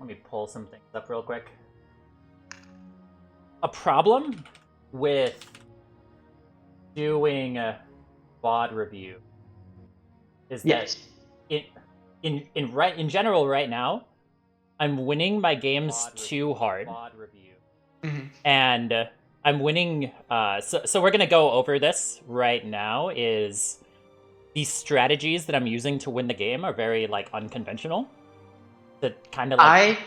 Let me pull some things up real quick. A problem with doing a VOD review is that in general right now, I'm winning my games too hard. And I'm winning. So we're gonna go over this right now. Is these strategies that I'm using to win the game are very like unconventional. That kind of like I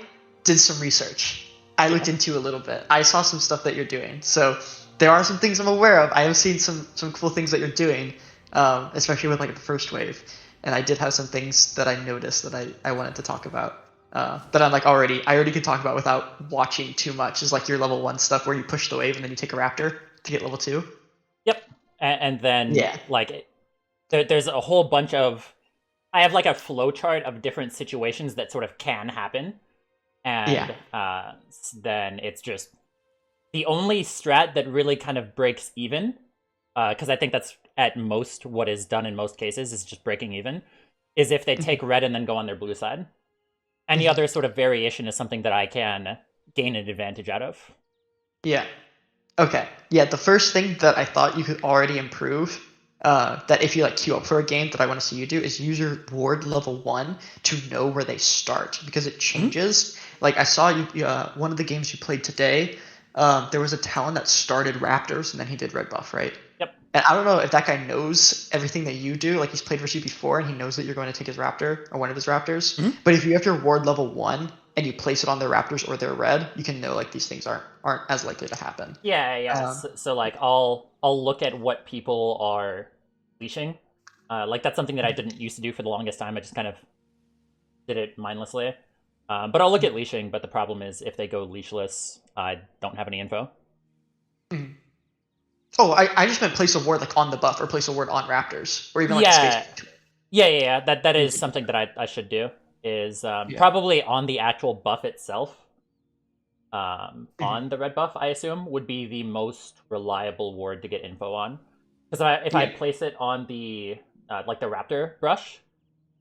did some research. I looked into a little bit. I saw some stuff that you're doing. So there are some things I'm aware of. I have seen some cool things that you're doing, especially with like the first wave. And I did have some things that I noticed that I wanted to talk about. That I'm like I already could talk about without watching too much. Is like your level 1 stuff where you push the wave and then you take a raptor to get level 2. Yep, and then Yeah. like there's a whole bunch of. I have like a flowchart of different situations that sort of can happen, and then it's just the only strat that really kind of breaks even, because I think that's at most what is done in most cases is just breaking even, is if they take red and then go on their blue side. Any other sort of variation is something that I can gain an advantage out of. Yeah. Okay. Yeah, the first thing that I thought you could already improve, that if you like queue up for a game that I want to see you do, is use your ward level 1 to know where they start, because it changes. Like I saw you, one of the games you played today, there was a Talon that started Raptors and then he did red buff, right? Yep. And I don't know if that guy knows everything that you do. Like he's played versus you before and he knows that you're going to take his Raptor or one of his Raptors. But if you have your ward level 1 and you place it on their Raptors or their red, you can know like these things aren't as likely to happen. Yeah. So like I'll look at what people are leashing. Like that's something that I didn't used to do for the longest time. I just kind of did it mindlessly. But I'll look at leashing, but the problem is if they go leashless, I don't have any info. Oh, I just meant place a ward like on the buff or place a ward on Raptors or even like a space between. Yeah. That is something that I should do. Is probably on the actual buff itself. On the red buff, I assume, would be the most reliable ward to get info on. Because if I place it on the like the Raptor brush,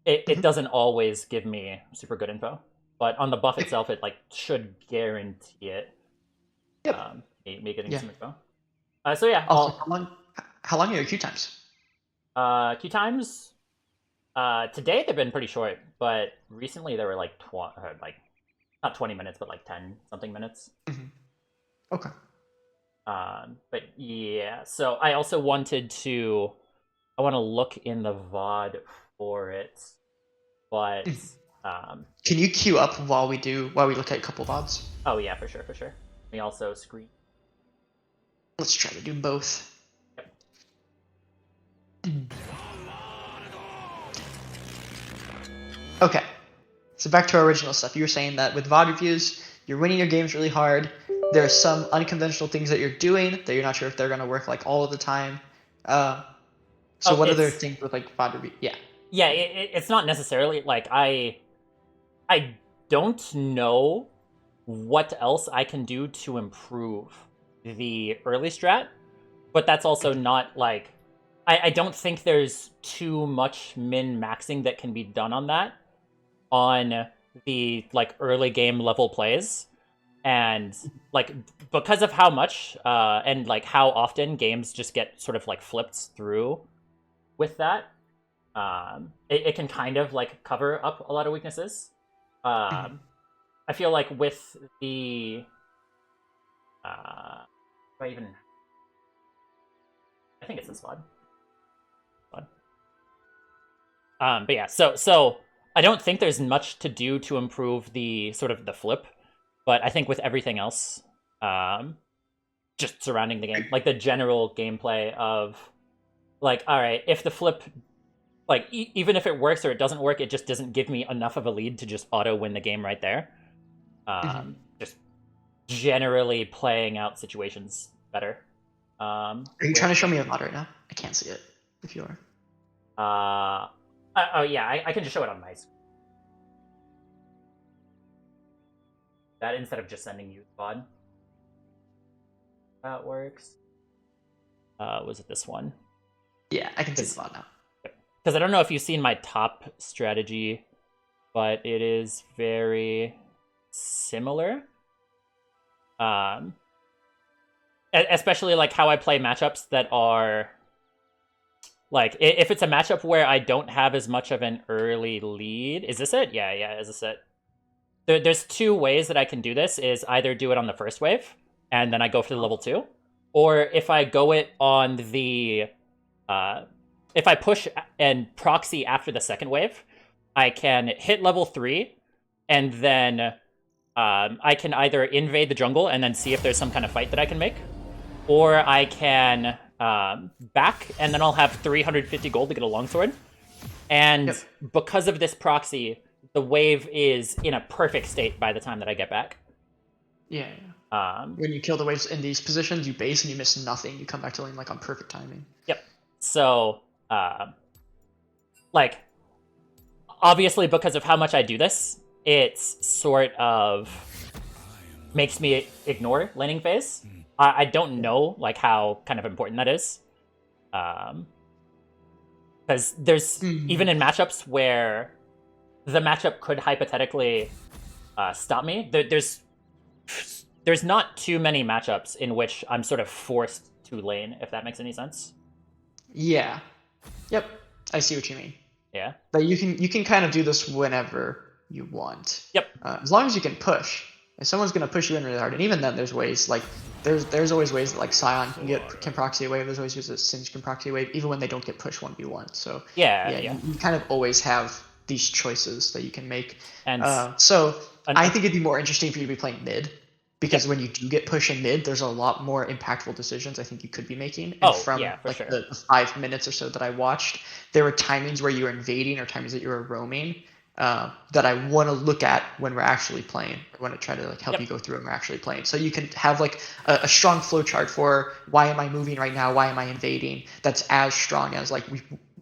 it doesn't always give me super good info. But on the buff itself, it like should guarantee it. Yep. Me getting some info. So yeah. Also, how long are your queue times? Queue times. Today they've been pretty short, but recently they were like not 20 minutes, but like 10 something minutes. Okay. But yeah, so I also I want to look in the VOD for it, but can you queue up while we look at a couple VODs? Oh yeah, for sure. Let me also screen. Let's try to do both. Yep. Okay. So back to our original stuff. You were saying that with VOD reviews, you're winning your games really hard. There are some unconventional things that you're doing that you're not sure if they're going to work like all of the time. So what other things with like VOD review? Yeah. Yeah, it's not necessarily like I don't know what else I can do to improve the early strat, but that's also not like I don't think there's too much min-maxing that can be done on that on the like early game level plays. And like because of how much and like how often games just get sort of like flipped through with that, it can kind of like cover up a lot of weaknesses. I feel like with the I think it's this one. But yeah, so I don't think there's much to do to improve the sort of the flip, but I think with everything else, just surrounding the game, like the general gameplay of like, all right, if the flip, like even if it works or it doesn't work, it just doesn't give me enough of a lead to just auto win the game right there. Just generally playing out situations better. Are you trying to show me a VOD right now? I can't see it. If you are. Oh yeah, I can just show it on my screen. That instead of just sending you the VOD. That works. Was it this one? Yeah, I can see the VOD now. Because I don't know if you've seen my top strategy, but it is very similar. Especially like how I play matchups that are like if it's a matchup where I don't have as much of an early lead. Is this it? Yeah, is this it? There's two ways that I can do this. Is either do it on the first wave and then I go for the level 2, or if I go it on the if I push and proxy after the second wave, I can hit level 3 and then I can either invade the jungle and then see if there's some kind of fight that I can make, or I can back and then I'll have 350 gold to get a longsword. And because of this proxy, the wave is in a perfect state by the time that I get back. Yeah. When you kill the waves in these positions, you base and you miss nothing. You come back to lane like on perfect timing. Yep. So, like, obviously because of how much I do this, it's sort of makes me ignore laning phase. I don't know like how kind of important that is. Because there's even in matchups where the matchup could hypothetically stop me. There's not too many matchups in which I'm sort of forced to lane, if that makes any sense. Yeah. Yep. I see what you mean. Yeah. But you can kind of do this whenever you want. Yep. As long as you can push. If someone's gonna push you in really hard, and even then, there's ways like there's always ways that like Scion can proxy a wave. There's always ways that Singe can proxy a wave, even when they don't get pushed 1v1. So yeah. You kind of always have these choices that you can make. And I think it'd be more interesting for you to be playing mid, because when you do get pushed in mid, there's a lot more impactful decisions I think you could be making. And from the 5 minutes or so that I watched, there were timings where you were invading or timings that you were roaming that I want to look at when we're actually playing. I want to try to like help you go through when we're actually playing. So you can have like a strong flow chart for why am I moving right now? Why am I invading? That's as strong as like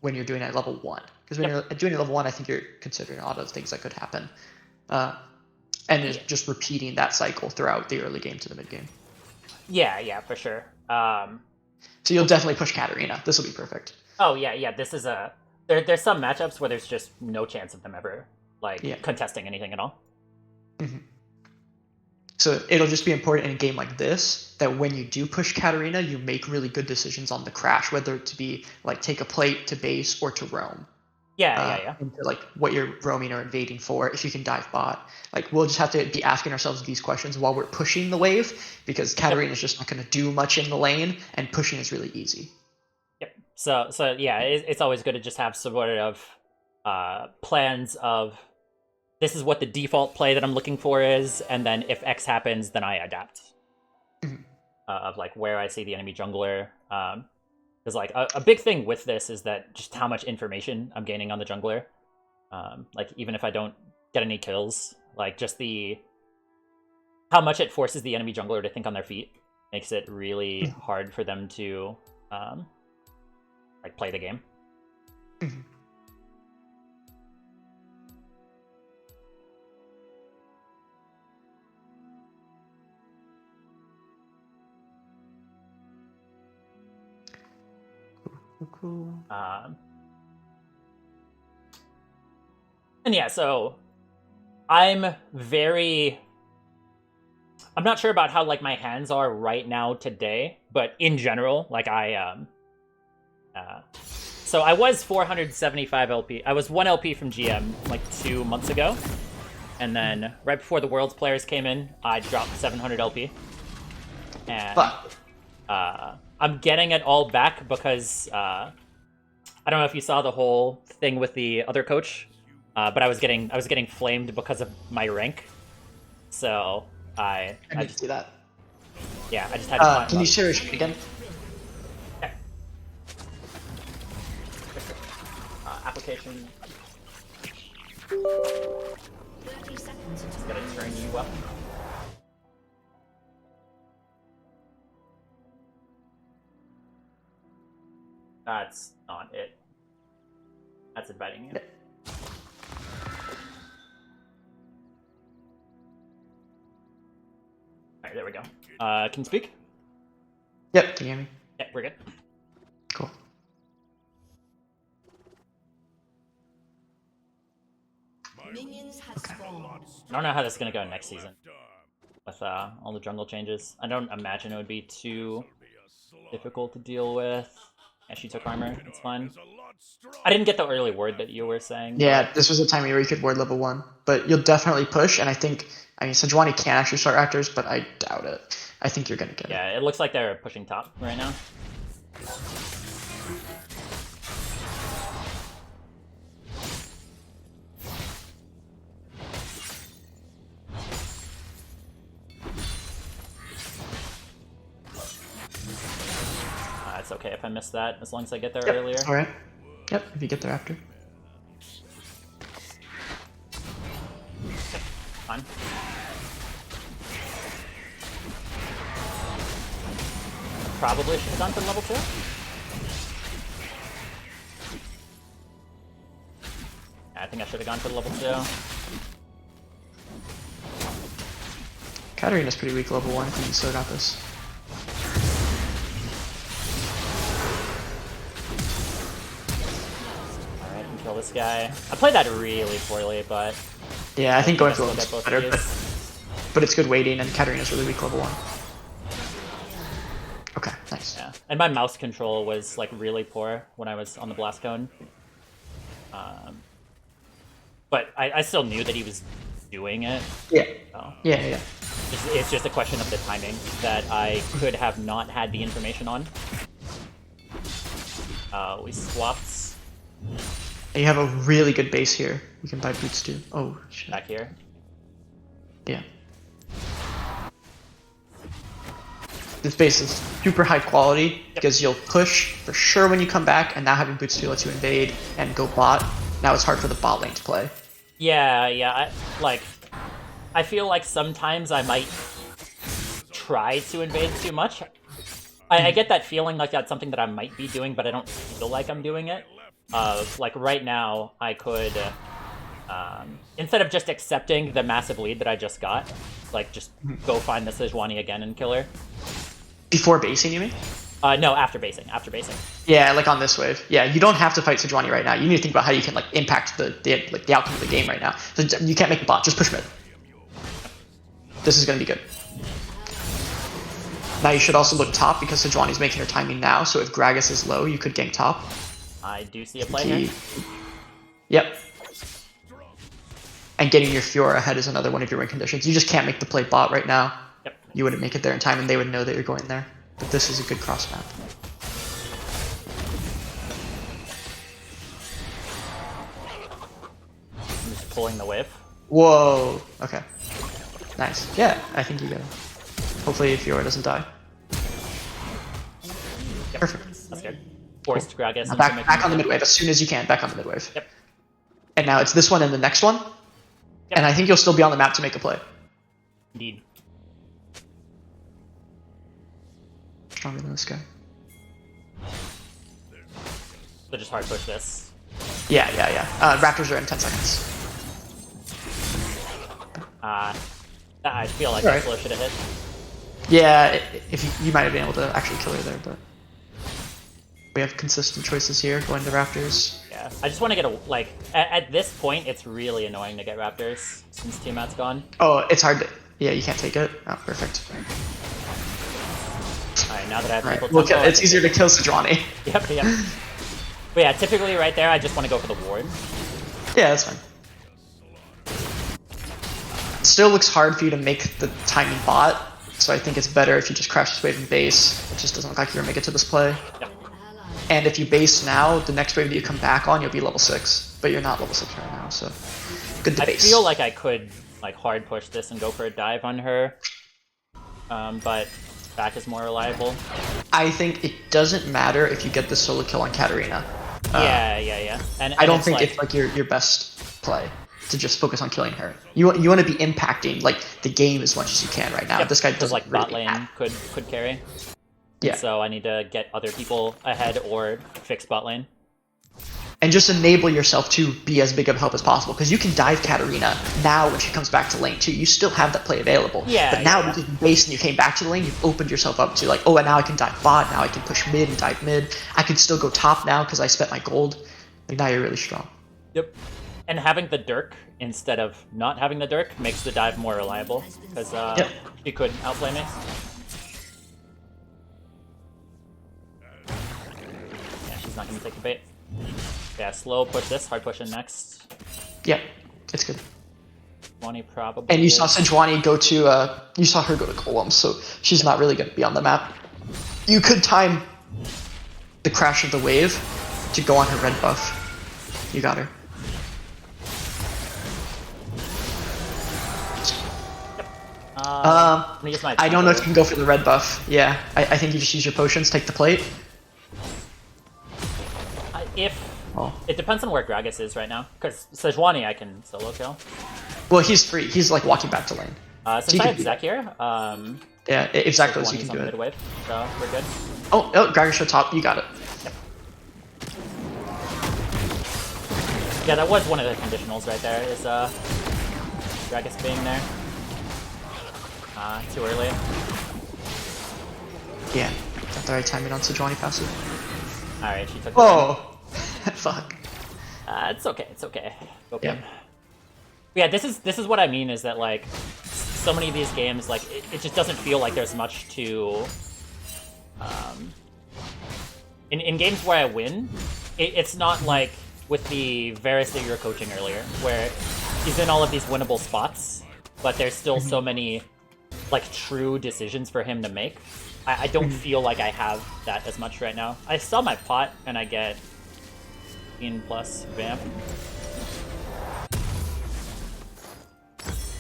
when you're doing it at level 1. Because when you're doing it at level 1, I think you're considering a lot of things that could happen. And just repeating that cycle throughout the early game to the mid game. Yeah, for sure. So you'll definitely push Katarina. This will be perfect. Oh yeah. This is a there's some matchups where there's just no chance of them ever like contesting anything at all. So it'll just be important in a game like this that when you do push Katarina, you make really good decisions on the crash, whether to be like take a plate to base or to roam. Yeah. Into like what you're roaming or invading for. If you can dive bot, like we'll just have to be asking ourselves these questions while we're pushing the wave, because Katarina is just not going to do much in the lane, and pushing is really easy. Yep. So yeah, it's always good to just have sort of plans of this is what the default play that I'm looking for is, and then if X happens, then I adapt. Of like where I see the enemy jungler. Because like a big thing with this is that just how much information I'm gaining on the jungler. Like even if I don't get any kills, like just how much it forces the enemy jungler to think on their feet makes it really hard for them to like play the game. Cool. And yeah, so I'm not sure about how like my hands are right now today, but in general, like so I was 475 LP. I was 1 LP from GM like 2 months ago. And then right before the Worlds players came in, I dropped 700 LP. And I'm getting it all back because I don't know if you saw the whole thing with the other coach, but I was getting flamed because of my rank. So I didn't see that. Yeah, I just had to can you share your screen again? Okay. Application. 30 seconds. Just gotta turn you up. That's not it. That's inviting you. Alright, there we go. Can you speak? Yep, can you hear me? Yeah, we're good. Cool. Minions have spawned. I don't know how this is gonna go next season with all the jungle changes. I don't imagine it would be too difficult to deal with. Yeah, she took armor. It's fine. I didn't get the early word that you were saying. Yeah, but... this was a time where you could ward level 1, but you'll definitely push. And I mean, Sejuani can actually start Raptors, but I doubt it. I think you're gonna get it. Yeah, it looks like they're pushing top right now. It's okay if I miss that, as long as I get there earlier. Alright. Yep, if you get there after. Fine. Probably should have gone for level 2. Yeah, I think I should have gone for level 2. Katarina's pretty weak level 1, I think you still got this. Alright, I can kill this guy. I played that really poorly, but... Yeah, I think going for still level get both better, of these. but it's good waiting, and Katarina's really weak level 1. Okay, nice. Yeah, and my mouse control was like really poor when I was on the blast cone. But I still knew that he was doing it. Yeah. So Yeah. it's just a question of the timing that I could have not had the information on. We swapped. And you have a really good base here. You can buy boots too. Oh, shit. Back here. Yeah. This base is super high quality because you'll push for sure when you come back, and now having boots 2 lets you invade and go bot. Now it's hard for the bot lane to play. Yeah. I feel like sometimes I might try to invade too much. I get that feeling like that's something that I might be doing, but I don't feel like I'm doing it. Like right now, I could, instead of just accepting the massive lead that I just got, like just go find the Sejuani again and kill her. Before basing, you mean? No, after basing. Yeah, like on this wave. Yeah, you don't have to fight Sejuani right now. You need to think about how you can like impact the outcome of the game right now. So you can't make the bot. Just push mid. This is gonna be good. Now you should also look top because Sejuani's making her timing now. So if Gragas is low, you could gank top. I do see a play here. Yep. And getting your Fiora ahead is another one of your win conditions. You just can't make the play bot right now. Yep. You wouldn't make it there in time, and they would know that you're going there. But this is a good cross map. I'm just pulling the wave. Whoa. Okay. Nice. Yeah, I think you get it. Hopefully Fiora doesn't die. Yep. Perfect. That's good. Forced Gragas into Back on the mid wave as soon as you can. Back on the mid wave. Yep. And now it's this one and the next one. Yep. And I think you'll still be on the map to make a play. Indeed. Stronger than this guy. So just hard push this. Yeah. Raptors are in 10 seconds. I feel like that slow should have hit. Yeah, if you might have been able to actually kill her there, but we have consistent choices here going to Raptors. Yeah, I just want to get a at this point it's really annoying to get Raptors since Tiamat's gone. Oh, it's hard to. Yeah, you can't take it. Oh, perfect. Alright, now that I have people Well, it's easier to kill Sejuani. Yep. But yeah, typically right there I just want to go for the ward. Yeah, that's fine. It still looks hard for you to make the timing bot, so I think it's better if you just crash this wave and base. It just doesn't look like you're gonna make it to this play. Yep. And if you base now, the next wave that you come back on, you'll be level 6. But you're not level 6 right now, so good to base. I feel like I could like hard push this and go for a dive on her. But back is more reliable. I think it doesn't matter if you get the solo kill on Katarina. Yeah. And I don't think it's like your best play to just focus on killing her. You want to be impacting like the game as much as you can right now. Yep, this guy doesn't like really bot lane could carry. Yeah. So I need to get other people ahead or fix bot lane. And just enable yourself to be as big of a help as possible, because you can dive Katarina now when she comes back to lane too. You still have that play available. Yeah. But now because you based and you came back to the lane, you've opened yourself up to like, oh, and now I can dive bot. Now I can push mid and dive mid. I can still go top now because I spent my gold. Like now you're really strong. Yep. And having the Dirk instead of not having the Dirk makes the dive more reliable, because she could outplay me. Yeah, she's not going to take the bait. Yeah, slow push this, hard push in next. Yeah, it's good. Sejuani probably. And you saw Sejuani go to, you saw her go to Golem, so she's not really going to be on the map. You could time the crash of the wave to go on her red buff. You got her. I don't know if you can go for the red buff. Yeah, I think you just use your potions, take the plate. It depends on where Gragas is right now, because Sejuani I can solo kill. Well, he's free. He's like walking back to lane. Since I have Zek here, yeah, if Zek goes, you can do it. Mid-wave, so we're good. Oh, Gragas show top. You got it. Yep. Yeah, that was one of the conditionals right there. Is Gragas being there? Too early. Yeah, got the right timing on Sejuani passive. All right, she took. Oh. Fuck. It's okay. It's okay. Okay. Yeah. Yeah, this is what I mean, is that like so many of these games, like it just doesn't feel like there's much to. In games where I win, it's not like with the Varus that you were coaching earlier, where he's in all of these winnable spots, but there's still so many like true decisions for him to make. I don't feel like I have that as much right now. I sell my pot and I get plus vamp.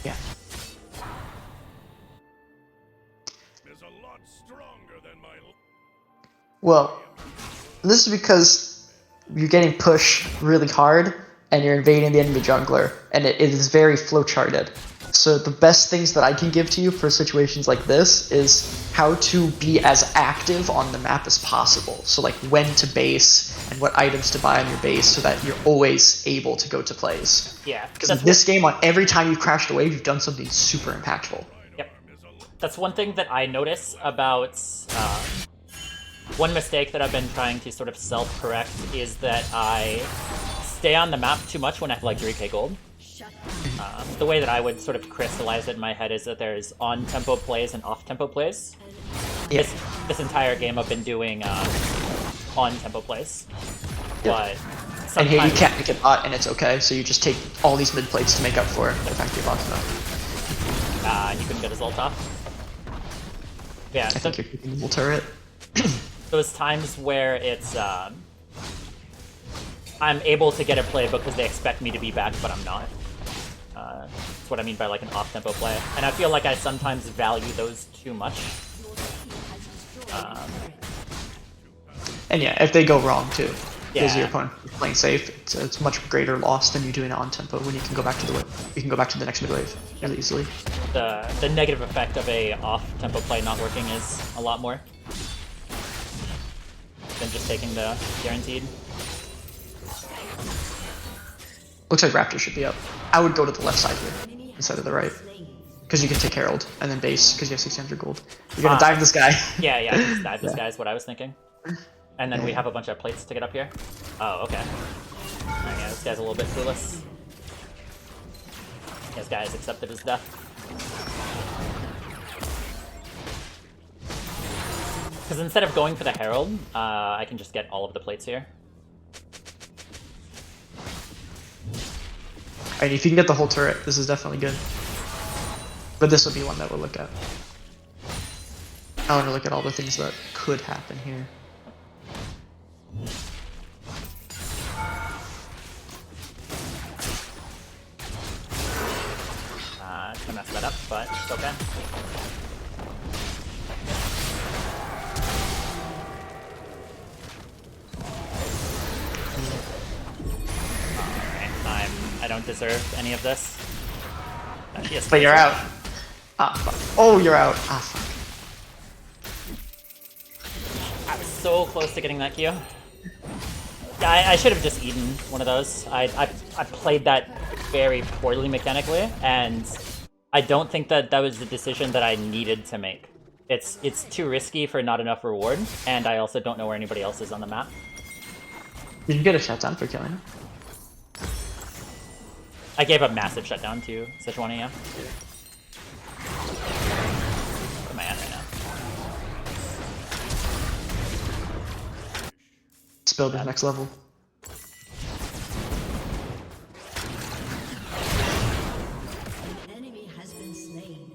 Yeah. Is a lot stronger than my... Well, this is because you're getting pushed really hard and you're invading the enemy jungler, and it is very flowcharted. So the best things that I can give to you for situations like this is how to be as active on the map as possible. So like when to base and what items to buy on your base so that you're always able to go to plays. Yeah. Because in this game, on every time you've crashed a wave, you've done something super impactful. Yep. That's one thing that I notice about one mistake that I've been trying to sort of self-correct is that I stay on the map too much when I have like 3k gold. The way that I would sort of crystallize it in my head is that there's on-tempo plays and off-tempo plays. Yeah. This entire game I've been doing on-tempo plays. Yeah. But and here you can't make it bot, and it's okay, so you just take all these mid plates to make up for the fact you're bot's not. You couldn't get his ult off. Yeah, I think you're keeping the whole turret. Those times where it's I'm able to get a play because they expect me to be back, but I'm not. That's what I mean by like an off-tempo play. And I feel like I sometimes value those too much. And yeah, if they go wrong too, because Yeah. your opponent is playing safe, it's much greater loss than you doing it on tempo when you can go back to the next mid wave really easily. The negative effect of a off-tempo play not working is a lot more than just taking the guaranteed. Looks like Raptor should be up. I would go to the left side here instead of the right, because you can take Herald and then base because you have 600 gold. You're gonna dive this guy. Yeah, just dive this guy is what I was thinking. And then we have a bunch of plates to get up here. Oh, okay. Alright, yeah, this guy's a little bit clueless. This guy has accepted his death. Because instead of going for the Herald, I can just get all of the plates here. Alright, if you can get the whole turret, this is definitely good. But this will be one that we'll look at. I want to look at all the things that could happen here. To mess that up, but it's okay. Alright, I don't deserve any of this. Yes, But you're out. Ah, fuck. Oh, you're out. Ah, fuck. I was so close to getting that Q. Yeah, I should have just eaten one of those. I played that very poorly mechanically, and I don't think that that was the decision that I needed to make. It's too risky for not enough reward, and I also don't know where anybody else is on the map. Did you get a shutdown for killing him? I gave a massive shutdown to Sejuani, yeah. Where am I at right now? Let's build the next level. An enemy has been slain.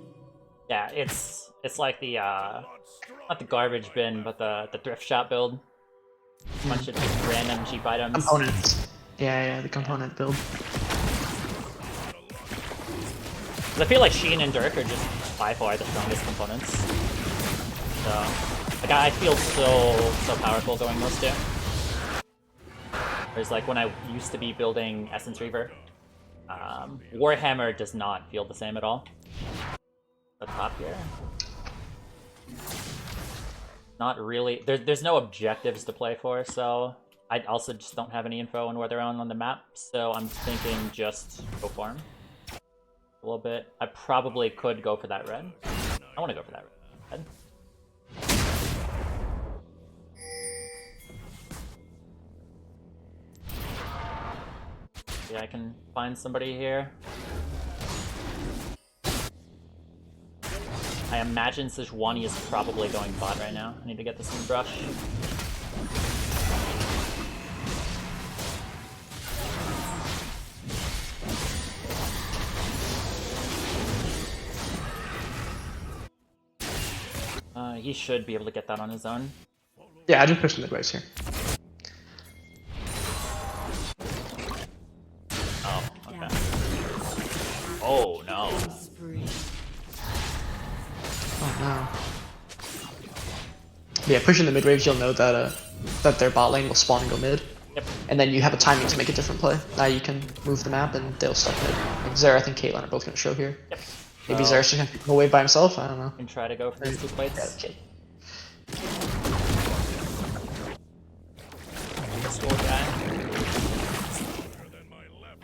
Yeah, it's like the not the garbage bin, but the thrift shop build. Bunch of just random cheap items. Components. Yeah, the component build. 'Cause I feel like Sheen and Dirk are just by far the strongest components. So, like, I feel so powerful going those two. Whereas, like, when I used to be building Essence Reaver, Warhammer does not feel the same at all. The top here. Not really. There's no objectives to play for, so I also just don't have any info on where they're on the map. So I'm thinking just go farm a little bit. I probably could go for that red. I want to go for that red. Yeah, I can find somebody here. I imagine Sejuani is probably going bot right now. I need to get this in brush. He should be able to get that on his own. Yeah, I just pushed midways here. Oh, okay. Oh, no. Oh no. Yeah, pushing the mid waves, you'll know that that their bot lane will spawn and go mid. Yep. And then you have a timing to make a different play. Now you can move the map and they'll stuck mid. Like Xerath and Caitlyn are both gonna show here. Yep. Maybe So, Xerath's just gonna go away by himself, I don't know. can try to go for these 2 plates. Yeah, okay. School guy. than my left.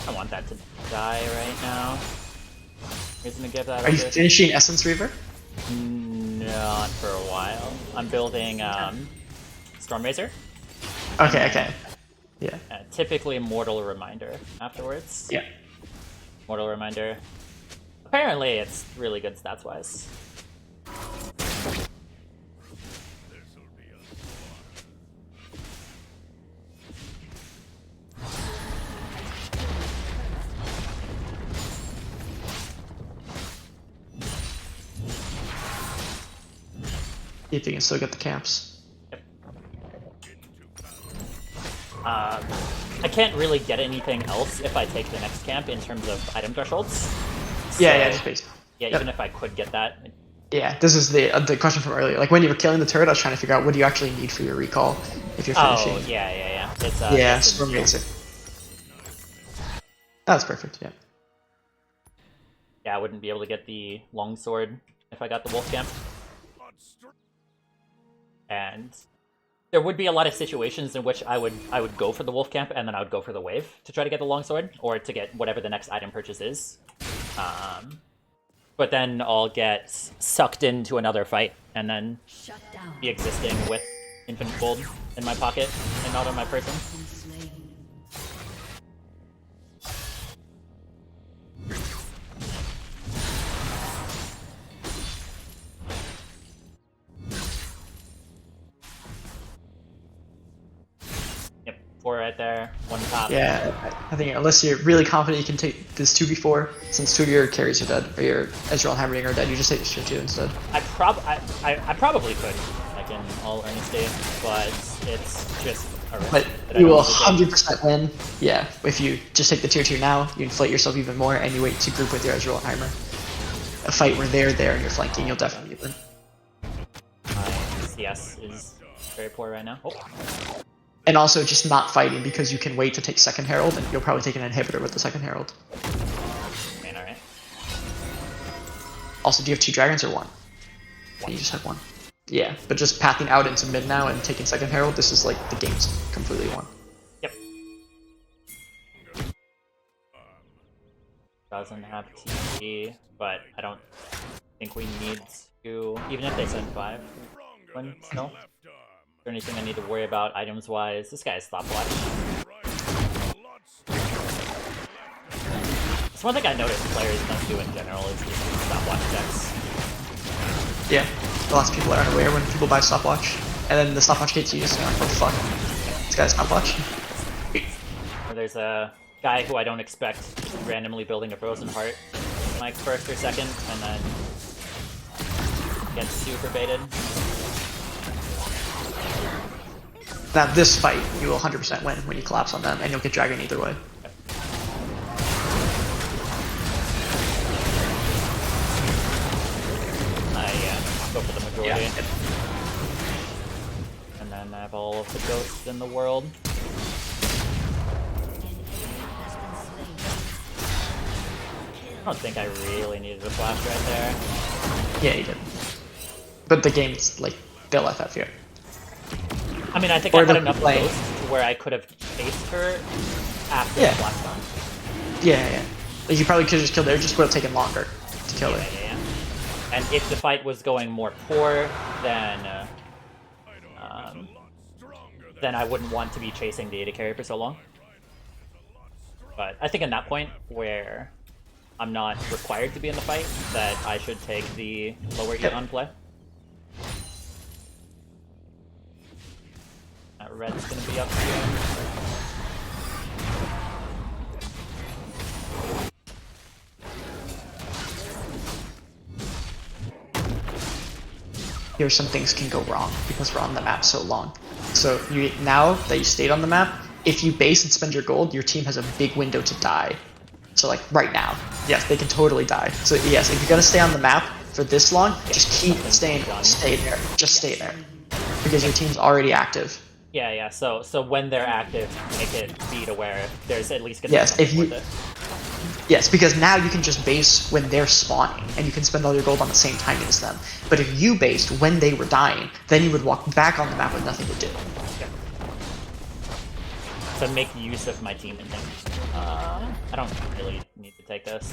I want that to die right now. He's gonna give that Are you over. finishing Essence Reaver? Not for a while. I'm building Storm Razor. Okay. Yeah. Typically Mortal Reminder afterwards. Yeah. Mortal Reminder. Apparently it's really good stats wise. This'll be a See if you can still get the camps. I can't really get anything else if I take the next camp in terms of item thresholds. Yeah, So, just base. yeah, Yep. even if I could get that. Yeah, this is the question from earlier. Like when you were killing the turret, I was trying to figure out what do you actually need for your recall if you're finishing. Oh, yeah. It's Yeah, it's Storm Razor. That's perfect. Yeah. yeah, I wouldn't be able to get the longsword if I got the wolf camp. And there would be a lot of situations in which I would go for the wolf camp and then I would go for the wave to try to get the longsword or to get whatever the next item purchase is. But then I'll get sucked into another fight and then Shut down. be existing with infinite gold in my pocket and not on my person. Been slain. Yep, 4 right there, 1 top. Yeah, I think unless you're really confident you can take this 2v4, since 2 of your carries are dead, or your Ezreal and Heimerdinger are dead, you just take this tier 2 instead. I probably could, like in all earnesty, but it's just a risk. But that I you don't will want to take. 100% win, yeah, if you just take the tier 2 now, you inflate yourself even more, and you wait to group with your Ezreal and Heimer. A fight where they're there and you're flanking, you'll definitely win. My CS is very poor right now. Oh. And also just not fighting because you can wait to take second Herald, and you'll probably take an inhibitor with the second Herald. Man, alright. Also, do you have 2 dragons or 1? You just have 1. Yeah, but just pathing out into mid now and taking second Herald, this is like the game's completely won. Yep. Doesn't have TNT, but I don't think we need to, even if they send 5, win still. Is there anything I need to worry about items-wise? This guy's stopwatch. It's one thing I noticed players don't do in general is just stopwatch decks. Yeah, lots of people aren't aware when people buy stopwatch, and then the stopwatch gets used, and they're like, oh fuck, this guy's stopwatch. There's a guy who I don't expect randomly building a Frozen Heart like first or second, and then gets super baited. Now this fight, you will 100% win when you collapse on them, and you'll get Dragon either way. Go for the majority. Yeah. And then I have all of the ghosts in the world. I don't think I really needed a flash right there. Yeah, you did. But the game's like, they'll FF you. I mean, I think Or I had they'll enough play. ghosts to where I could have chased her after Yeah. the blast on. Yeah. Like, you probably could have just killed her, it just would have taken longer to kill her. Yeah. And if the fight was going more poor, then I wouldn't want to be chasing the AD carry for so long. But I think in that point, where I'm not required to be in the fight, that I should take the lower Eon play. That red's gonna be up here. Here's some things can go wrong because we're on the map so long. So now that you stayed on the map, if you base and spend your gold, your team has a big window to die. So like right now, yes, they can totally die. So yes, if you're gonna stay on the map for this long, just keep staying, stay there, just stay there, because your team's already active. Yeah. So when they're active, make it be to where there's at least gonna Yes, be if something you- worth it. Yes, because now you can just base when they're spawning, and you can spend all your gold on the same timing as them. But if you based when they were dying, then you would walk back on the map with nothing to do. To make use of my team and things. I don't really need to take this.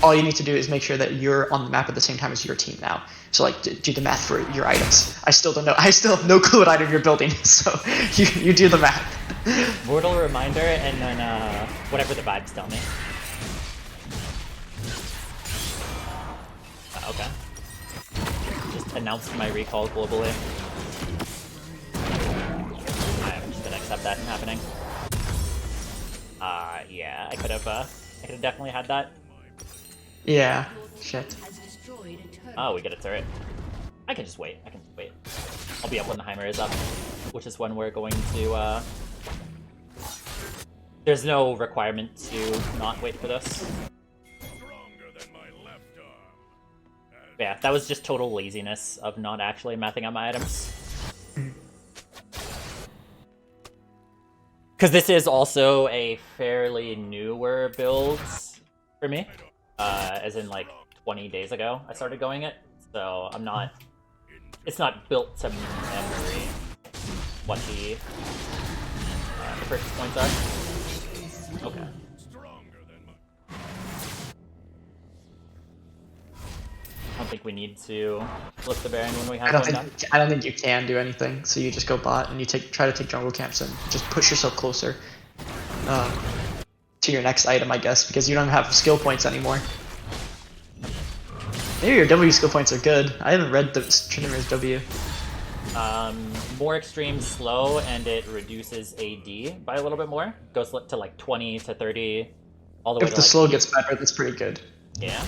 All you need to do is make sure that you're on the map at the same time as your team now. So like, do the math for your items. I still don't know. I still have no clue what item you're building, so you do the math. Mortal reminder, and then whatever the vibes tell me. Okay. Just announced my recall globally. I'm just gonna accept that happening. Yeah, I could have definitely had that. Yeah. Shit. Oh, we get a turret. I can just wait. I'll be up when the Heimer is up, which is when we're going to, There's no requirement to not wait for this. Yeah, that was just total laziness of not actually mapping out my items. Because this is also a fairly newer build for me. As in like 20 days ago I started going it. So I'm not... It's not built to memory what the purchase points are. Okay. I don't think we need to flip the Baron when we have one down. I don't think you can do anything. So you just go bot and you try to take jungle camps and just push yourself closer to your next item, I guess, because you don't have skill points anymore. Maybe your W skill points are good. I haven't read the Tryndamere's W. More extreme slow, and it reduces AD by a little bit more. Goes to like 20 to 30, all the way to If the like... slow gets better, that's pretty good. Yeah.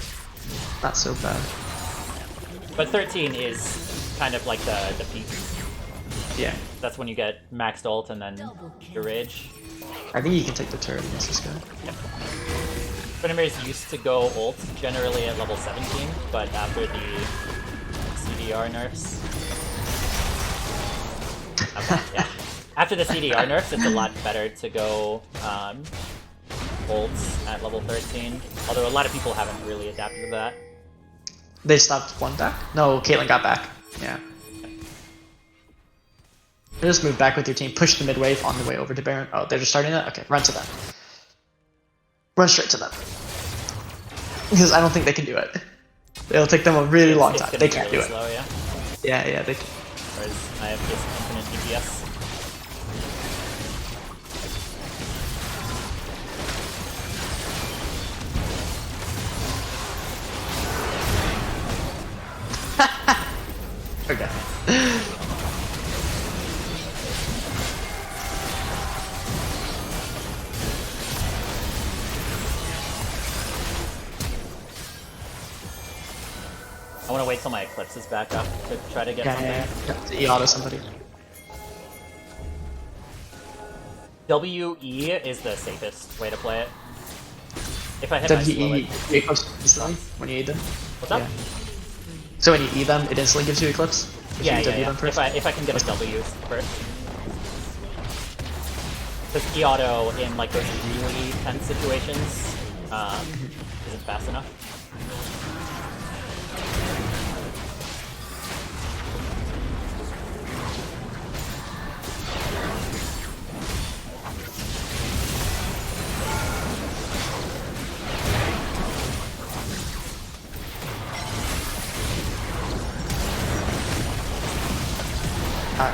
Not so bad. But 13 is kind of like the peak. Yeah. That's when you get maxed ult and then your rage. I think you can take the turret against this guy. Yep. Tryndamere's used to go ult generally at level 17, but after the CDR nerfs... yeah. After the CDR nerfs, it's a lot better to go ults at level 13. Although a lot of people haven't really adapted to that. They stopped one back? No, Caitlyn got back. Yeah. Just move back with your team, push the mid wave on the way over to Baron. Oh, they're just starting that? Okay, run to them. Run straight to them. Because I don't think they can do it. It'll take them a really long It's time. gonna They be can't really do it. slow, yeah. Yeah, they can. Whereas I have just infinite DPS. Okay. I want to wait till my Eclipse is back up to try to get something. E-auto somebody. WE is the safest way to play it. If I hit my slow WE Eclipse instantly when you eat them. What's up? Yeah. So when you E them, it instantly gives you Eclipse? If Yeah, you W yeah. them first? If I can get a W first. Because E-auto in like those really tense situations isn't fast enough. Alright.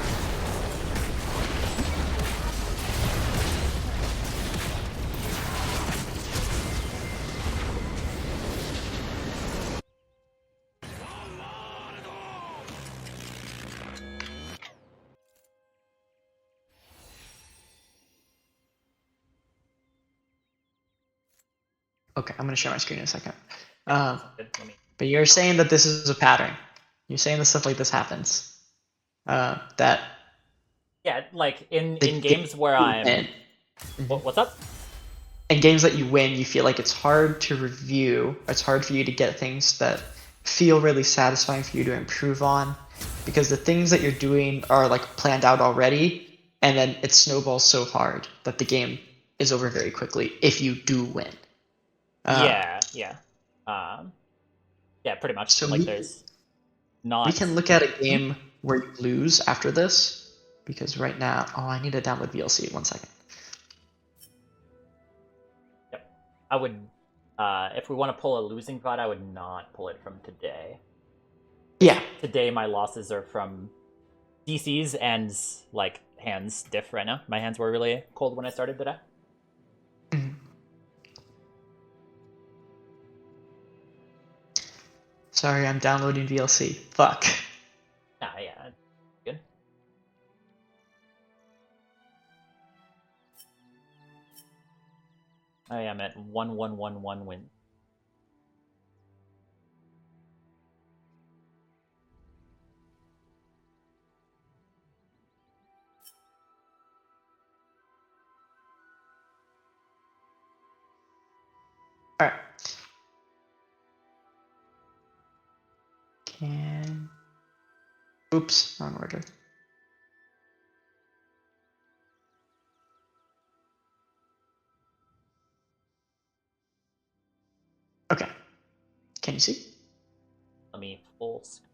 Okay, I'm gonna share my screen in a second. Good, let me- But you're saying that this is a pattern. You're saying that stuff like this happens. That Yeah, like in the games where you I'm... win. What's up? In games that you win, you feel like it's hard to review. It's hard for you to get things that feel really satisfying for you to improve on, because the things that you're doing are like planned out already, and then it snowballs so hard that the game is over very quickly if you do win. Yeah. Yeah, pretty much. So Like there's not... we can look at a game where you lose after this, because right now, oh, I need to download VLC. 1 second. Yep. I would... if we want to pull a losing VOD, I would not pull it from today. Yeah. Today my losses are from DCs and like hands diff right now. My hands were really cold when I started today. Sorry, I'm downloading VLC. Fuck. Ah, yeah. Good. I am at 1-1-1-1 win. Alright. Can... Oops, wrong order. Okay. Can you see? Let me full screen.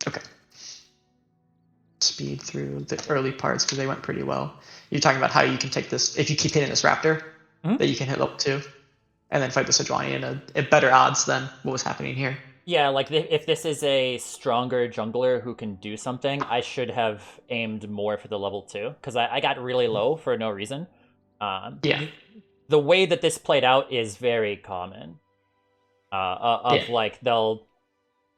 Okay. Speed through the early parts because they went pretty well. You're talking about how you can take this, if you keep hitting this raptor, that you can hit level 2, and then fight the Sejuani in a better odds than what was happening here. Yeah, like if this is a stronger jungler who can do something, I should have aimed more for the level 2, because I got really low for no reason. Yeah. The way that this played out is very common. Like they'll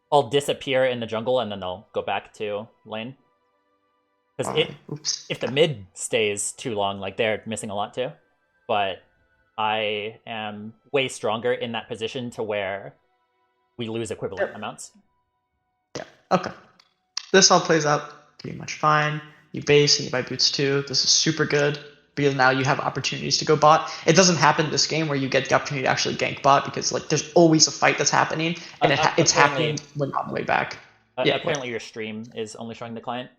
all disappear in the jungle and then they'll go back to lane. Because if the mid stays too long, like they're missing a lot too. But I am way stronger in that position to where we lose equivalent amounts. Yeah. Okay. This all plays out pretty much fine. You base and you buy boots too. This is super good because now you have opportunities to go bot. It doesn't happen this game where you get the opportunity to actually gank bot because like there's always a fight that's happening and it's happening when you're on the way back. Yeah. Apparently your stream is only showing the client.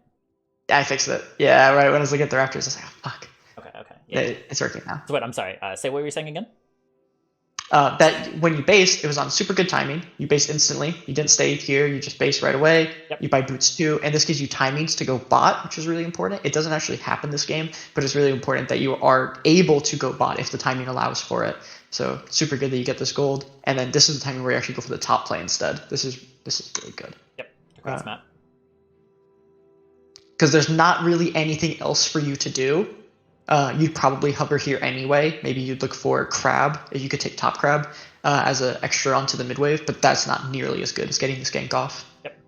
I fixed it. Yeah, right. When I was looking at the Raptors, I was like, oh, fuck. Okay. Yeah. It's working now. So what? I'm sorry. Say what you were saying again. That when you based, it was on super good timing. You based instantly. You didn't stay here. You just based right away. Yep. You buy boots too, and this gives you timings to go bot, which is really important. It doesn't actually happen this game, but it's really important that you are able to go bot if the timing allows for it. So super good that you get this gold. And then this is the timing where you actually go for the top play instead. This is really good. Yep, across map. Because there's not really anything else for you to do. You'd probably hover here anyway. Maybe you'd look for crab, if you could take top crab as an extra onto the mid wave, but that's not nearly as good as getting this gank off. Yep.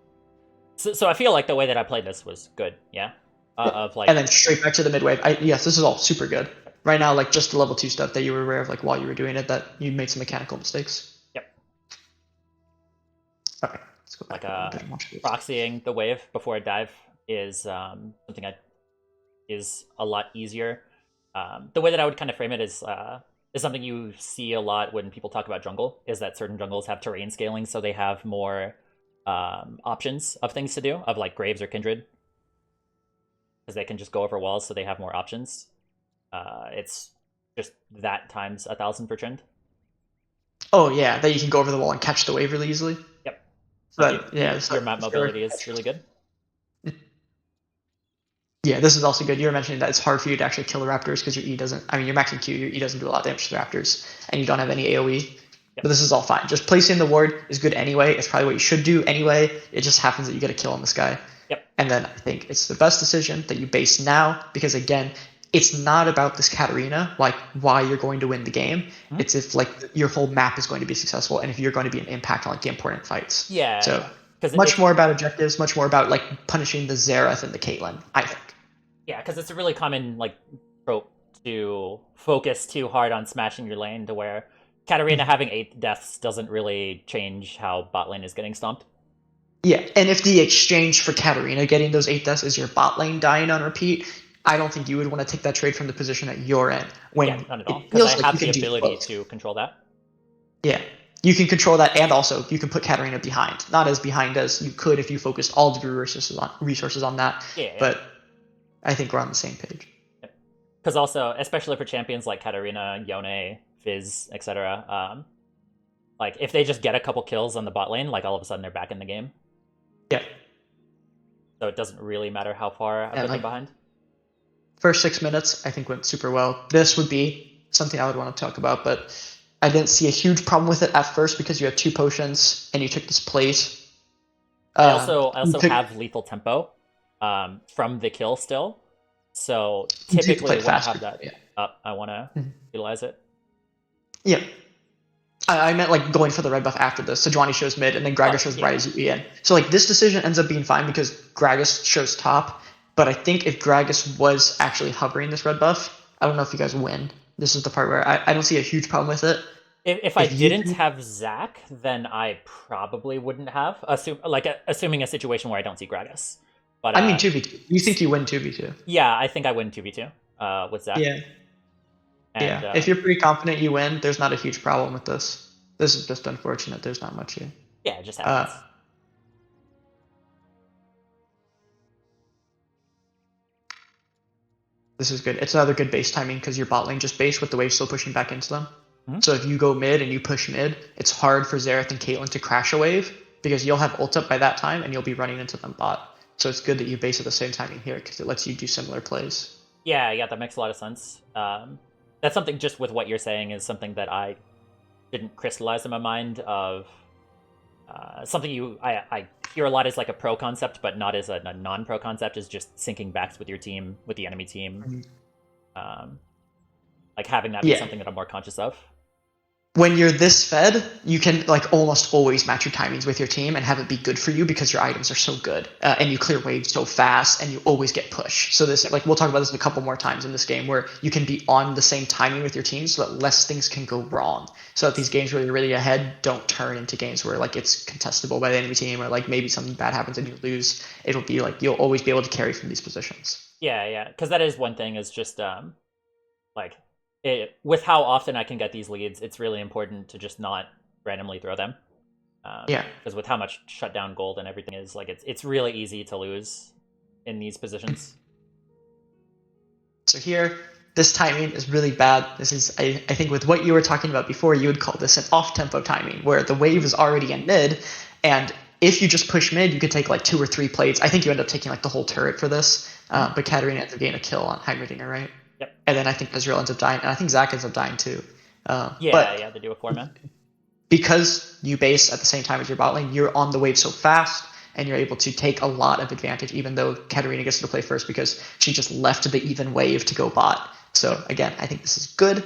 So I feel like the way that I played this was good, yeah? Of like, and then straight back to the mid wave. Yes, this is all super good. Right now, like just the level 2 stuff that you were aware of, like while you were doing it, that you made some mechanical mistakes. Yep. Okay, let's go back. Like proxying the wave before I dive is something is a lot easier. The way that I would kind of frame it is something you see a lot when people talk about jungle, is that certain jungles have terrain scaling, so they have more options of things to do, of like Graves or Kindred. Because they can just go over walls, so they have more options. It's just that times 1,000 for Trynd. Oh yeah, that you can go over the wall and catch the wave really easily. Yep. But your map mobility is really good. Yeah, this is also good. You were mentioning that it's hard for you to actually kill the Raptors because your E doesn't. I mean, you're maxing Q, your E doesn't do a lot of damage to the Raptors, and you don't have any AOE. Yep. But this is all fine. Just placing the ward is good anyway. It's probably what you should do anyway. It just happens that you get a kill on this guy. Yep. And then I think it's the best decision that you base now, because again, it's not about this Katarina, like why you're going to win the game. Mm-hmm. It's if like your whole map is going to be successful, and if you're going to be an impact on like the important fights. Yeah. So much more about objectives, much more about like punishing the Xerath and the Caitlyn, I think. Yeah, because it's a really common like trope to focus too hard on smashing your lane to where Katarina having 8 deaths doesn't really change how bot lane is getting stomped. Yeah, and if the exchange for Katarina getting those 8 deaths is your bot lane dying on repeat, I don't think you would want to take that trade from the position that you're in. When yeah, not at all. Because I have the ability to control that. Yeah, you can control that, and also you can put Katarina behind. Not as behind as you could if you focused all of your resources on that. Yeah. But I think we're on the same page. Because also, especially for champions like Katarina, Yone, Fizz, etc., like if they just get a couple kills on the bot lane, like all of a sudden they're back in the game. Yeah. So it doesn't really matter how far I put them behind. First 6 minutes, I think, went super well. This would be something I would want to talk about, but I didn't see a huge problem with it at first because you have 2 potions and you took this plate. I also have lethal tempo from the kill still. So typically when I have that up, I want to utilize it. Yeah. I meant like going for the red buff after this. So Sejuani shows mid, and then Gragas shows right as you in. So like this decision ends up being fine because Gragas shows top. But I think if Gragas was actually hovering this red buff, I don't know if you guys win. This is the part where I don't see a huge problem with it. If I didn't have Zach, then I probably wouldn't have. Assuming a situation where I don't see Gragas. But I mean 2v2. You think you win 2v2? Yeah, I think I win 2v2 with Zach. Yeah. And, if you're pretty confident you win, there's not a huge problem with this. This is just unfortunate. There's not much here. Yeah, it just happens. This is good. It's another good base timing because your bot lane just base with the wave still pushing back into them. Mm-hmm. So if you go mid and you push mid, it's hard for Xerath and Caitlyn to crash a wave because you'll have ult up by that time and you'll be running into them bot. So it's good that you base at the same timing here because it lets you do similar plays. Yeah, that makes a lot of sense. That's something just with what you're saying is something that I didn't crystallize in my mind of something I hear a lot as like a pro concept, but not as a non-pro concept, is just syncing backs with your team, with the enemy team. Mm-hmm. Like having that be something that I'm more conscious of. When you're this fed, you can like almost always match your timings with your team and have it be good for you because your items are so good and you clear waves so fast and you always get push. So this, like, we'll talk about this a couple more times in this game where you can be on the same timing with your team so that less things can go wrong. So that these games where you're really ahead don't turn into games where like it's contestable by the enemy team or like maybe something bad happens and you lose. It'll be like you'll always be able to carry from these positions. Yeah, because that is one thing is just with how often I can get these leads, it's really important to just not randomly throw them. Because with how much shutdown gold and everything is, like it's really easy to lose in these positions. So here, this timing is really bad. This is, I think with what you were talking about before, you would call this an off-tempo timing, where the wave is already in mid, and if you just push mid, you could take like 2 or 3 plates. I think you end up taking like the whole turret for this, but Katarina ends up getting a kill on Heimerdinger, right? Yep. And then I think Ezreal ends up dying, and I think Zach ends up dying too. But Yeah, they do a 4-man. because you base at the same time as your bot lane, you're on the wave so fast, and you're able to take a lot of advantage, even though Katarina gets to play first because she just left the even wave to go bot. So again, I think this is good.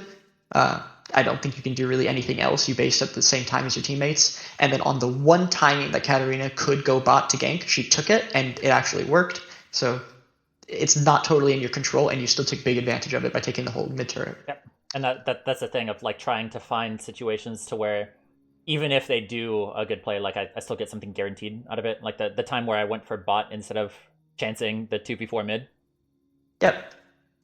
I don't think you can do really anything else. You base at the same time as your teammates, and then on the one timing that Katarina could go bot to gank, she took it, and it actually worked. So it's not totally in your control, and you still took big advantage of it by taking the whole mid turret. Yep. And that's the thing of like trying to find situations to where even if they do a good play, like I still get something guaranteed out of it. Like the time where I went for bot instead of chancing the 2v4 mid. Yep.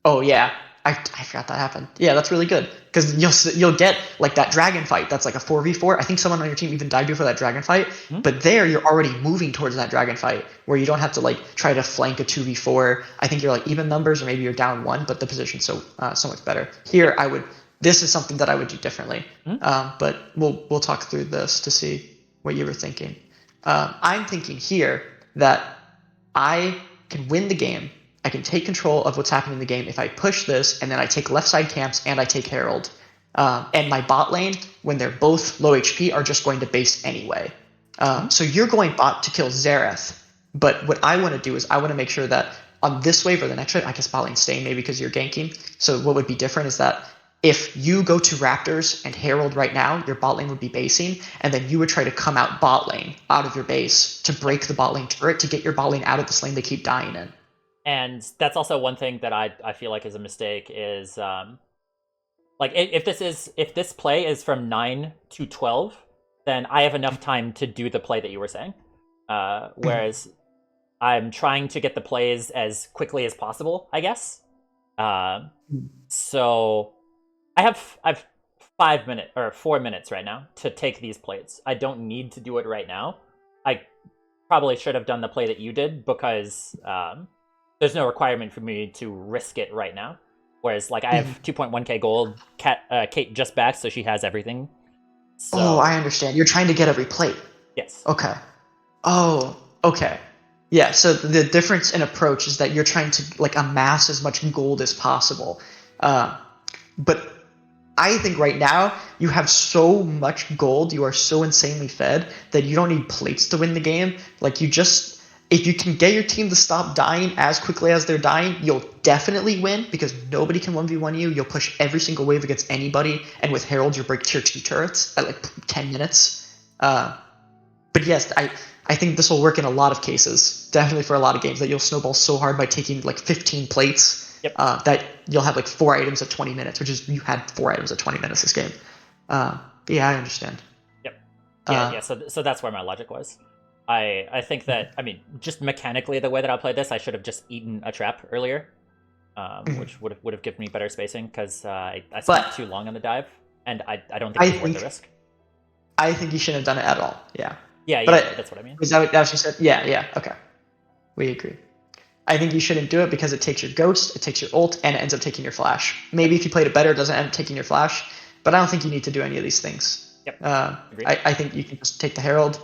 Oh yeah, I forgot that happened. Yeah, that's really good because you'll get like that dragon fight. That's like a 4v4. I think someone on your team even died before that dragon fight. But there you're already moving towards that dragon fight where you don't have to like try to flank a 2v4. I think you're like even numbers or maybe you're down 1, but the position's so much better. Here I would. This is something that I would do differently. But we'll talk through this to see what you were thinking. I'm thinking here that I can win the game. I can take control of what's happening in the game if I push this, and then I take left side camps and I take Herald. And my bot lane, when they're both low HP, are just going to base anyway. So you're going bot to kill Xerath. But what I want to do is I want to make sure that on this wave or the next wave, I guess bot lane staying maybe because you're ganking. So what would be different is that if you go to Raptors and Herald right now, your bot lane would be basing, and then you would try to come out bot lane, out of your base, to break the bot lane turret to get your bot lane out of this lane they keep dying in. And that's also one thing that I feel like is a mistake is like if this play is from 9 to 12, then I have enough time to do the play that you were saying. Whereas I'm trying to get the plays as quickly as possible, I guess. So I've 5 minutes or 4 minutes right now to take these plays. I don't need to do it right now. I probably should have done the play that you did because there's no requirement for me to risk it right now. Whereas, like, I have 2.1k gold. Kate just back, so she has everything. So, oh, I understand. You're trying to get every plate. Yes. Okay. Oh, okay. Yeah, so the difference in approach is that you're trying to, like, amass as much gold as possible. But I think right now you have so much gold, you are so insanely fed that you don't need plates to win the game. Like, if you can get your team to stop dying as quickly as they're dying, you'll definitely win because nobody can 1v1 you. You'll push every single wave against anybody, and with Herald, you'll break tier 2 turrets at like 10 minutes. But yes, I think this will work in a lot of cases, definitely for a lot of games, that you'll snowball so hard by taking like 15 plates that you'll have like 4 items at 20 minutes, which is you had 4 items at 20 minutes this game. Yeah, I understand. Yep. Yeah. So that's where my logic was. I think that, I mean, just mechanically, the way that I played this, I should have just eaten a trap earlier, which would have given me better spacing, because I spent too long on the dive, and I don't think it's worth the risk. I think you shouldn't have done it at all, yeah. Yeah, that's what I mean. Is that what she said? Yeah, okay. We agree. I think you shouldn't do it because it takes your ghost, it takes your ult, and it ends up taking your flash. Maybe if you played it better, it doesn't end up taking your flash, but I don't think you need to do any of these things. Yep. I think you can just take the Herald,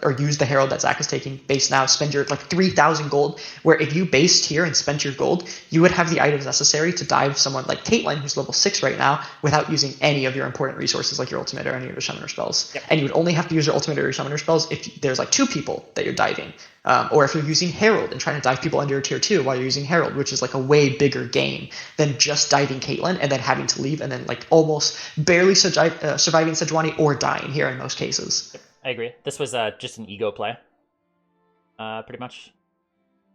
or use the Herald that Zach is taking, base now, spend your like 3,000 gold, where if you based here and spent your gold, you would have the items necessary to dive someone like Caitlyn, who's level 6 right now, without using any of your important resources like your ultimate or any of your summoner spells. Yep. And you would only have to use your ultimate or your summoner spells if there's like 2 people that you're diving. Or if you're using Herald and trying to dive people under your tier 2 while you're using Herald, which is like a way bigger game than just diving Caitlyn and then having to leave and then like almost barely surviving Sejuani or dying here in most cases. Yep. I agree. This was just an ego play, pretty much.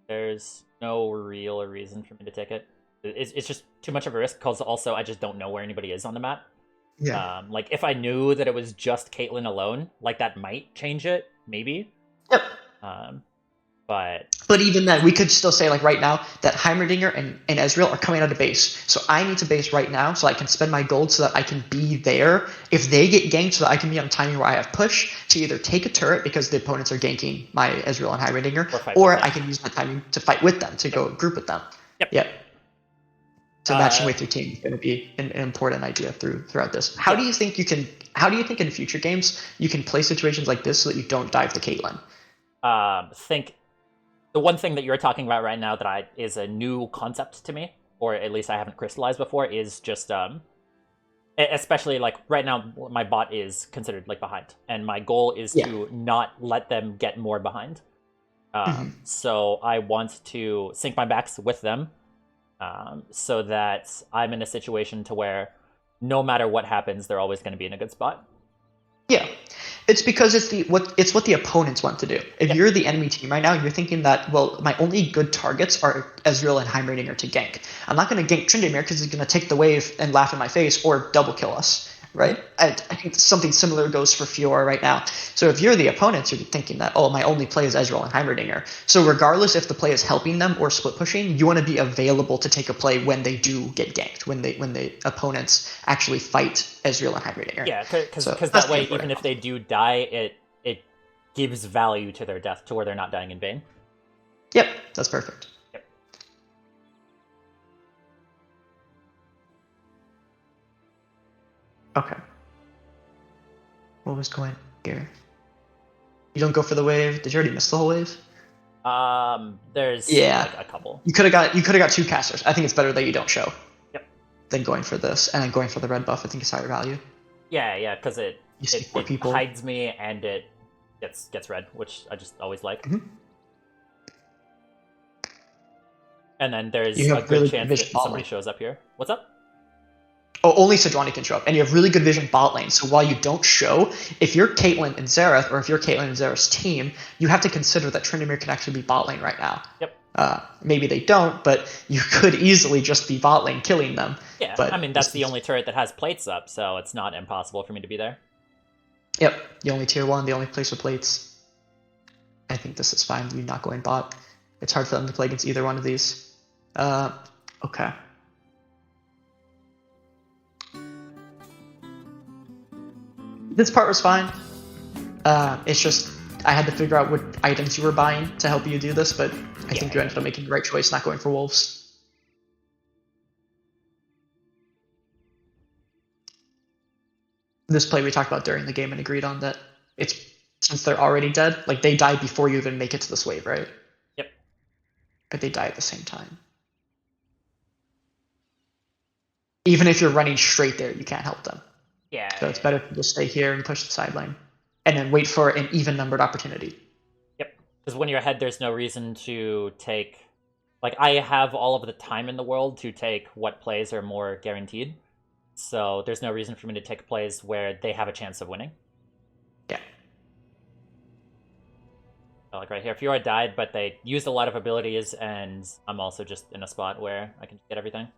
There's no real reason for me to take it. It's just too much of a risk, because also I just don't know where anybody is on the map. Yeah. Like, if I knew that it was just Caitlyn alone, like, that might change it, maybe. Yep. But even then, we could still say, like, right now that Heimerdinger and Ezreal are coming out of base. So I need to base right now so I can spend my gold so that I can be there if they get ganked, so that I can be on timing where I have push to either take a turret because the opponents are ganking my Ezreal and Heimerdinger, or I can use my timing to fight with them, to go group with them. Yep. So matching with your team is going to be an important idea throughout this. How do you think in future games you can play situations like this so that you don't dive the Caitlyn? Think the one thing that you're talking about right now that is a new concept to me, or at least I haven't crystallized before, is just Especially like right now, my bot is considered like behind, and my goal is to not let them get more behind. So I want to sync my backs with them, so that I'm in a situation to where no matter what happens, they're always going to be in a good spot. Yeah, it's because it's what the opponents want to do. If you're the enemy team right now, you're thinking that, well, my only good targets are Ezreal and Heimerdinger to gank. I'm not going to gank Tryndamere because he's going to take the wave and laugh in my face or double kill us, right? I think something similar goes for Fiora right now. So if you're the opponents, you're thinking that, oh, my only play is Ezreal and Heimerdinger. So regardless if the play is helping them or split pushing, you want to be available to take a play when they do get ganked, when the opponents actually fight Ezreal and Heimerdinger. Yeah, because that way, even if they do die, it gives value to their death to where they're not dying in vain. Yep, that's perfect. Yep. Okay. What was going here? You don't go for the wave. Did you already miss the whole wave? There's like a couple. You could have got 2 casters. I think it's better that you don't show. Yep. Than going for this, and then going for the red buff. I think is higher value. Yeah, because it people. hides me and it gets red, which I just always like. And then there's a good really chance that somebody shows up here. What's up? Oh, only Sejuani can show up, and you have really good vision bot lane. So while you don't show, if you're Caitlyn and Xerath, or if you're Caitlyn and Xerath's team, you have to consider that Tryndamere can actually be bot lane right now. Yep. Maybe they don't, but you could easily just be bot lane killing them. Yeah, but I mean, that's the only turret that has plates up, so it's not impossible for me to be there. Yep, the only tier 1, the only place with plates. I think this is fine, you not going bot. It's hard for them to play against either one of these. Okay. This part was fine. It's just I had to figure out what items you were buying to help you do this, but I think you ended up making the right choice not going for wolves. This play we talked about during the game and agreed on that it's since they're already dead, like they die before you even make it to this wave, right? Yep. But they die at the same time. Even if you're running straight there, you can't help them. Yeah. So it's better to just stay here and push the sideline, and then wait for an even-numbered opportunity. Yep. Because when you're ahead, there's no reason to take... Like, I have all of the time in the world to take what plays are more guaranteed. So there's no reason for me to take plays where they have a chance of winning. Yeah. So like right here, Fiora died, but they used a lot of abilities, and I'm also just in a spot where I can get everything.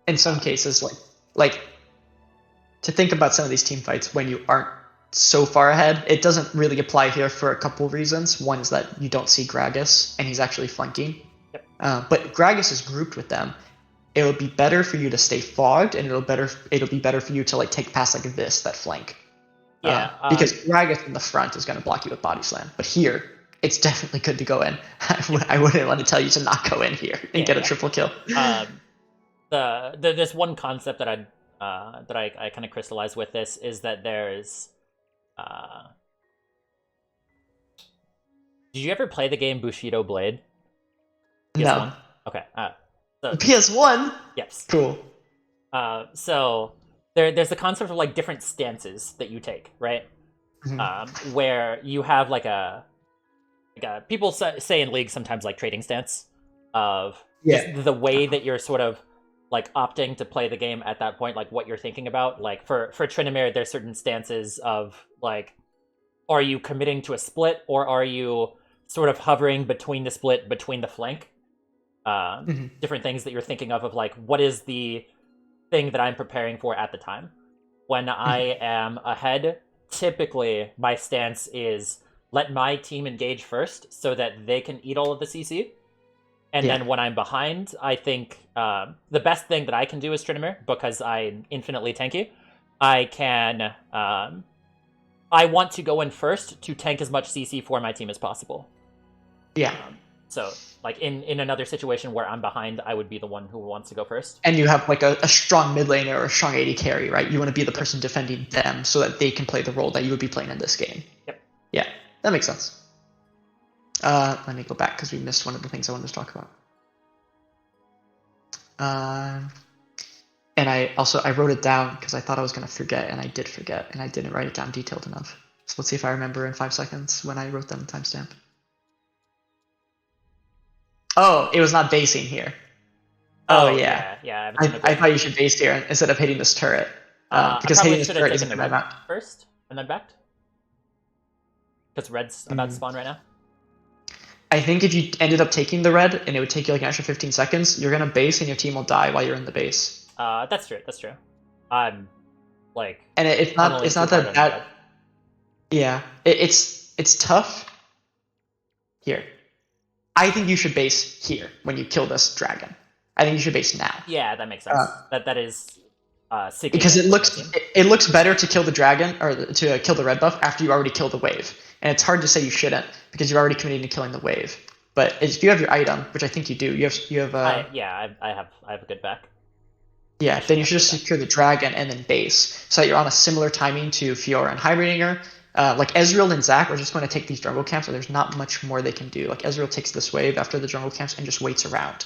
In some cases, like to think about some of these team fights when you aren't so far ahead, it doesn't really apply here for a couple reasons. One is that you don't see Gragas, and he's actually flanking. Yep. But Gragas is grouped with them. It would be better for you to stay fogged, and it'll be better for you to like take past like that flank. Yeah. Because Gragas in the front is going to block you with body slam, but here it's definitely good to go in. I wouldn't want to tell you to not go in here and get a triple kill. There's one concept that I kind of crystallized with this is that there's did you ever play the game Bushido Blade? PS1? No. Okay. So, PS1? Yes. Cool. So there's the concept of like different stances that you take, right? Mm-hmm. Where you have like a people say in League sometimes like trading stance of just the way that you're sort of like opting to play the game at that point, like what you're thinking about. Like for Tryndamere, there's certain stances of like, are you committing to a split, or are you sort of hovering between the split, between the flank? Different things that you're thinking of like, what is the thing that I'm preparing for at the time? When I am ahead, typically my stance is let my team engage first so that they can eat all of the CC. And then when I'm behind, I think the best thing that I can do as Tryndamere, because I'm infinitely tanky, I can... I want to go in first to tank as much CC for my team as possible. Yeah. So, like, in another situation where I'm behind, I would be the one who wants to go first. And you have, like, a strong mid laner or a strong AD carry, right? You want to be the person defending them so that they can play the role that you would be playing in this game. Yep. Yeah, that makes sense. Let me go back because we missed one of the things I wanted to talk about. And I wrote it down because I thought I was going to forget, and I did forget, and I didn't write it down detailed enough. So let's see if I remember in 5 seconds when I wrote down the timestamp. Oh, it was not basing here. Oh yeah. I thought you should base here instead of hitting this turret. Because hitting this turret isn't the red red first and then backed. Because red's about to spawn right now. I think if you ended up taking the red and it would take you like an extra 15 seconds, you're gonna base and your team will die while you're in the base. That's true. That's true. I'm like, and it's not that bad. Yeah, it's tough. Here, I think you should base here when you kill this dragon. I think you should base now. Yeah, that makes sense. That is because it looks better to kill the dragon or to kill the red buff after you already killed the wave, and it's hard to say you shouldn't because you're already committing to killing the wave. But if you have your item, which I think you do, you have. I have a good back. Yeah, then you should just secure the dragon and then base, so that you're on a similar timing to Fiora and Hibernator. Like Ezreal and Zac are just going to take these jungle camps, and there's not much more they can do. Like Ezreal takes this wave after the jungle camps and just waits around.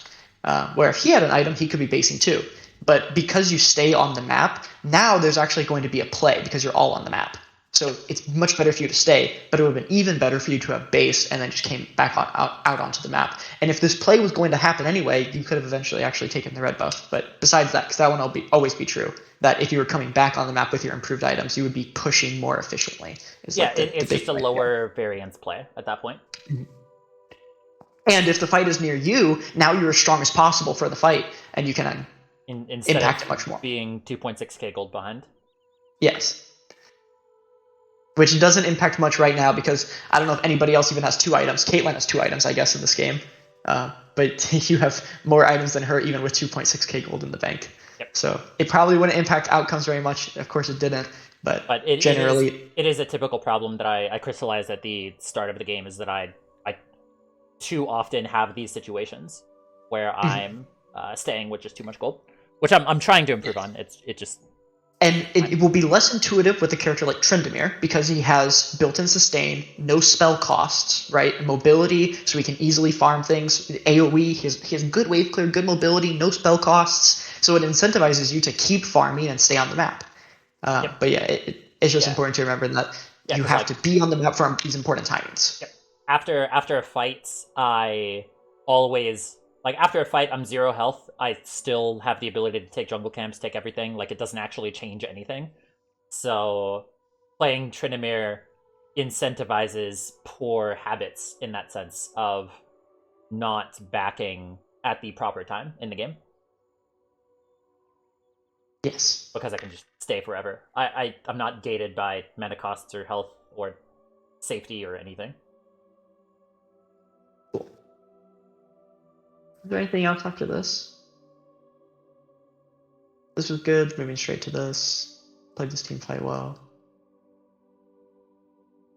Where if he had an item, he could be basing too. But because you stay on the map, now there's actually going to be a play because you're all on the map. So it's much better for you to stay, but it would have been even better for you to have based and then just came back out onto the map. And if this play was going to happen anyway, you could have eventually actually taken the red buff. But besides that, because that one will always be true, that if you were coming back on the map with your improved items, you would be pushing more efficiently. It's just a lower variance play at that point. Mm-hmm. And if the fight is near you, now you're as strong as possible for the fight, and you can impact it much more. Being 2.6k gold behind. Yes. Which doesn't impact much right now because I don't know if anybody else even has 2 items. Caitlyn has 2 items, I guess, in this game. But you have more items than her, even with 2.6k gold in the bank. Yep. So it probably wouldn't impact outcomes very much. Of course, it didn't. But generally, it is a typical problem that I crystallized at the start of the game, is that I too often have these situations where I'm staying with just too much gold, which I'm trying to improve on. And it will be less intuitive with a character like Tryndamere because he has built-in sustain, no spell costs, right? Mobility, so he can easily farm things. AoE, he has good wave clear, good mobility, no spell costs. So it incentivizes you to keep farming and stay on the map. But yeah, it's just important to remember that you have to be on the map for these important timings. Yep. After fights, I always... Like, after a fight, I'm 0 health. I still have the ability to take jungle camps, take everything. Like, it doesn't actually change anything. So, playing Tryndamere incentivizes poor habits in that sense of not backing at the proper time in the game. Yes. Because I can just stay forever. I'm not gated by mana costs or health or safety or anything. Is there anything else after this? This was good. Moving straight to this. Played this team fight well.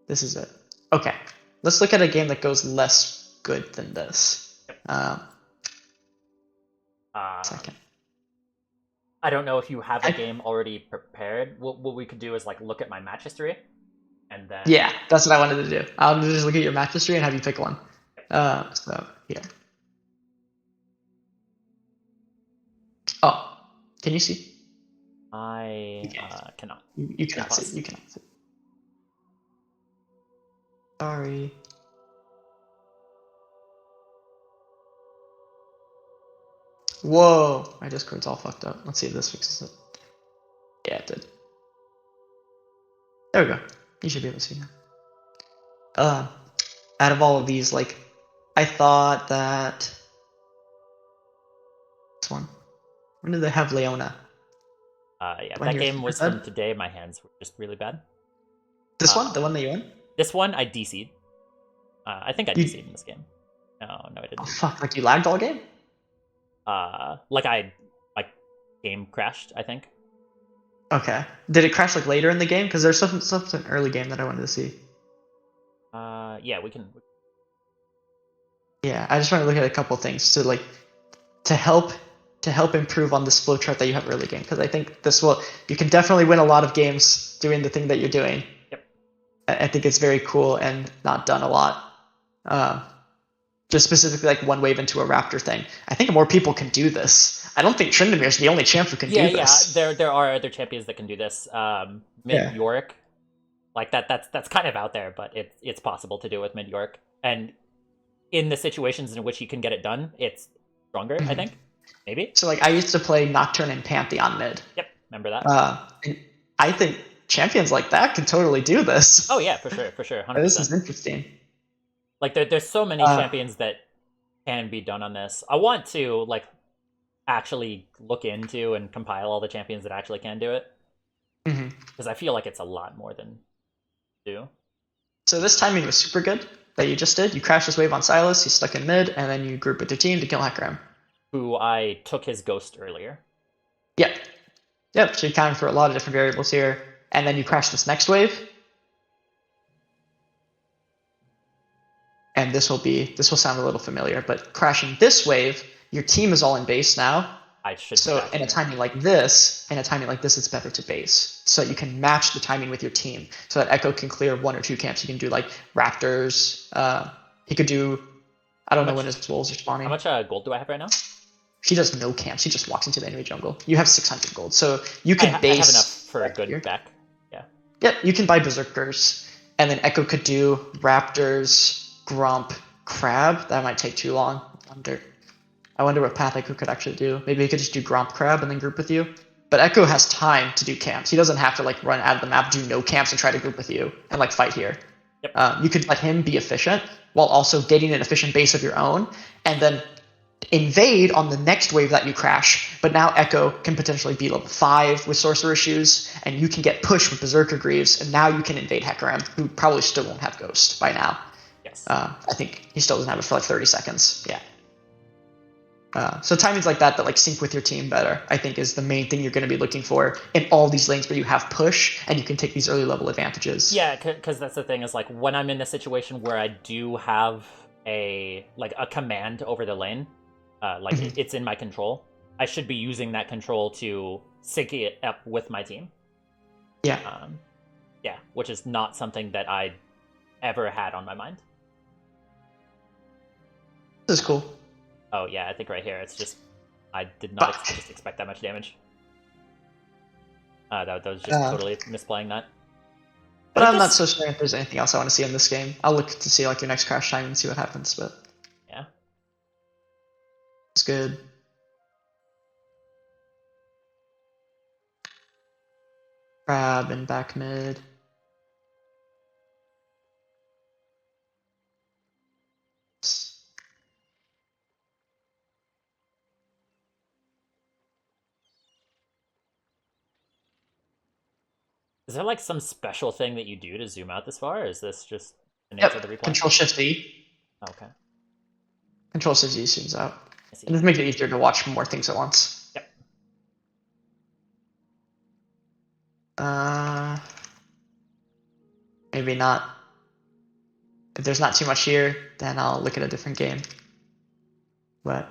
This is it. Okay. Let's look at a game that goes less good than this. Second. I don't know if you have a game already prepared. What we could do is like look at my match history, and then... Yeah, that's what I wanted to do. I'll just look at your match history and have you pick one. So, here. Oh, can you see? I cannot. You cannot see. You cannot see. Sorry. Whoa, my Discord's all fucked up. Let's see if this fixes it. Yeah, it did. There we go. You should be able to see now. Out of all of these, like, I thought that this one. When did they have Leona? That game was from today. My hands were just really bad. This one? The one that you won? This one, I DC'd. I think I DC'd in this game. No, I didn't. Oh, fuck, like you lagged all game? My game crashed, I think. Okay. Did it crash like later in the game? Because there's something early game that I wanted to see. Yeah, we can. Yeah, I just want to look at a couple things to help improve on this flowchart that you have early game, because I think you can definitely win a lot of games doing the thing that you're doing. Yep. I think it's very cool and not done a lot. Just specifically like one wave into a Raptor thing. I think more people can do this. I don't think Tryndamere is the only champ who can Yeah, do this. there are other champions that can do this. Mid Yeah. Yorick, like that's kind of out there, but it's possible to do with mid Yorick. And in the situations in which he can get it done, it's stronger. I think maybe. So like I used to play Nocturne and Pantheon mid. Yep, remember that? And I think champions like that can totally do this. Oh yeah, for sure, 100%. This is interesting. Like there's so many champions that can be done on this. I want to like actually look into and compile all the champions that actually can do it, because I feel like it's a lot more than do. So this timing was super good that you just did. You crashed this wave on Silas, he's stuck in mid, and then you group with your team to kill Hecarim. Who I took his ghost earlier. Yep. Yep, so you're counting for a lot of different variables here. And then you crash this next wave. And this will sound a little familiar, but crashing this wave, your team is all in base now. I should. So in a timing like this, it's better to base. So you can match the timing with your team. So that Echo can clear 1 or 2 camps. You can do like Raptors. He could do, I don't know when his wolves are spawning. How much gold do I have right now? He does no camps. He just walks into the enemy jungle. You have 600 gold. So you could base. I have enough for a good here. Back. Yeah. Yep, you can buy Berserkers. And then Echo could do Raptors, Grump, Crab. That might take too long. I wonder what path Echo could actually do. Maybe he could just do Grump, Crab, and then group with you. But Echo has time to do camps. He doesn't have to like run out of the map, do no camps, and try to group with you and like fight here. Yep. You could let him be efficient while also getting an efficient base of your own, and then invade on the next wave that you crash. But now Echo can potentially be level 5 with Sorcerer Shoes, and you can get pushed with Berserker Greaves, and now you can invade Hecarim, who probably still won't have Ghost by now. Yes. I think he still doesn't have it for like 30 seconds. Yeah. So timings like that like sync with your team better, I think, is the main thing you're going to be looking for in all these lanes where you have push and you can take these early level advantages. Yeah, because that's the thing is like when I'm in a situation where I do have a command over the lane, it's in my control, I should be using that control to sync it up with my team. Yeah. Yeah, which is not something that I ever had on my mind. This is cool. Oh yeah, I think right here it's just I did not just expect that much damage. That was just totally misplaying that. But I'm not so sure if there's anything else I want to see in this game. I'll look to see like your next crash time and see what happens. But yeah, it's good. Crab and back mid. Is there like some special thing that you do to zoom out this far, or is this just the nature of the replay? Control Shift V. Oh, okay. Control Shift Z zooms out. And this makes it easier to watch more things at once. Yep. Maybe not. If there's not too much here, then I'll look at a different game. But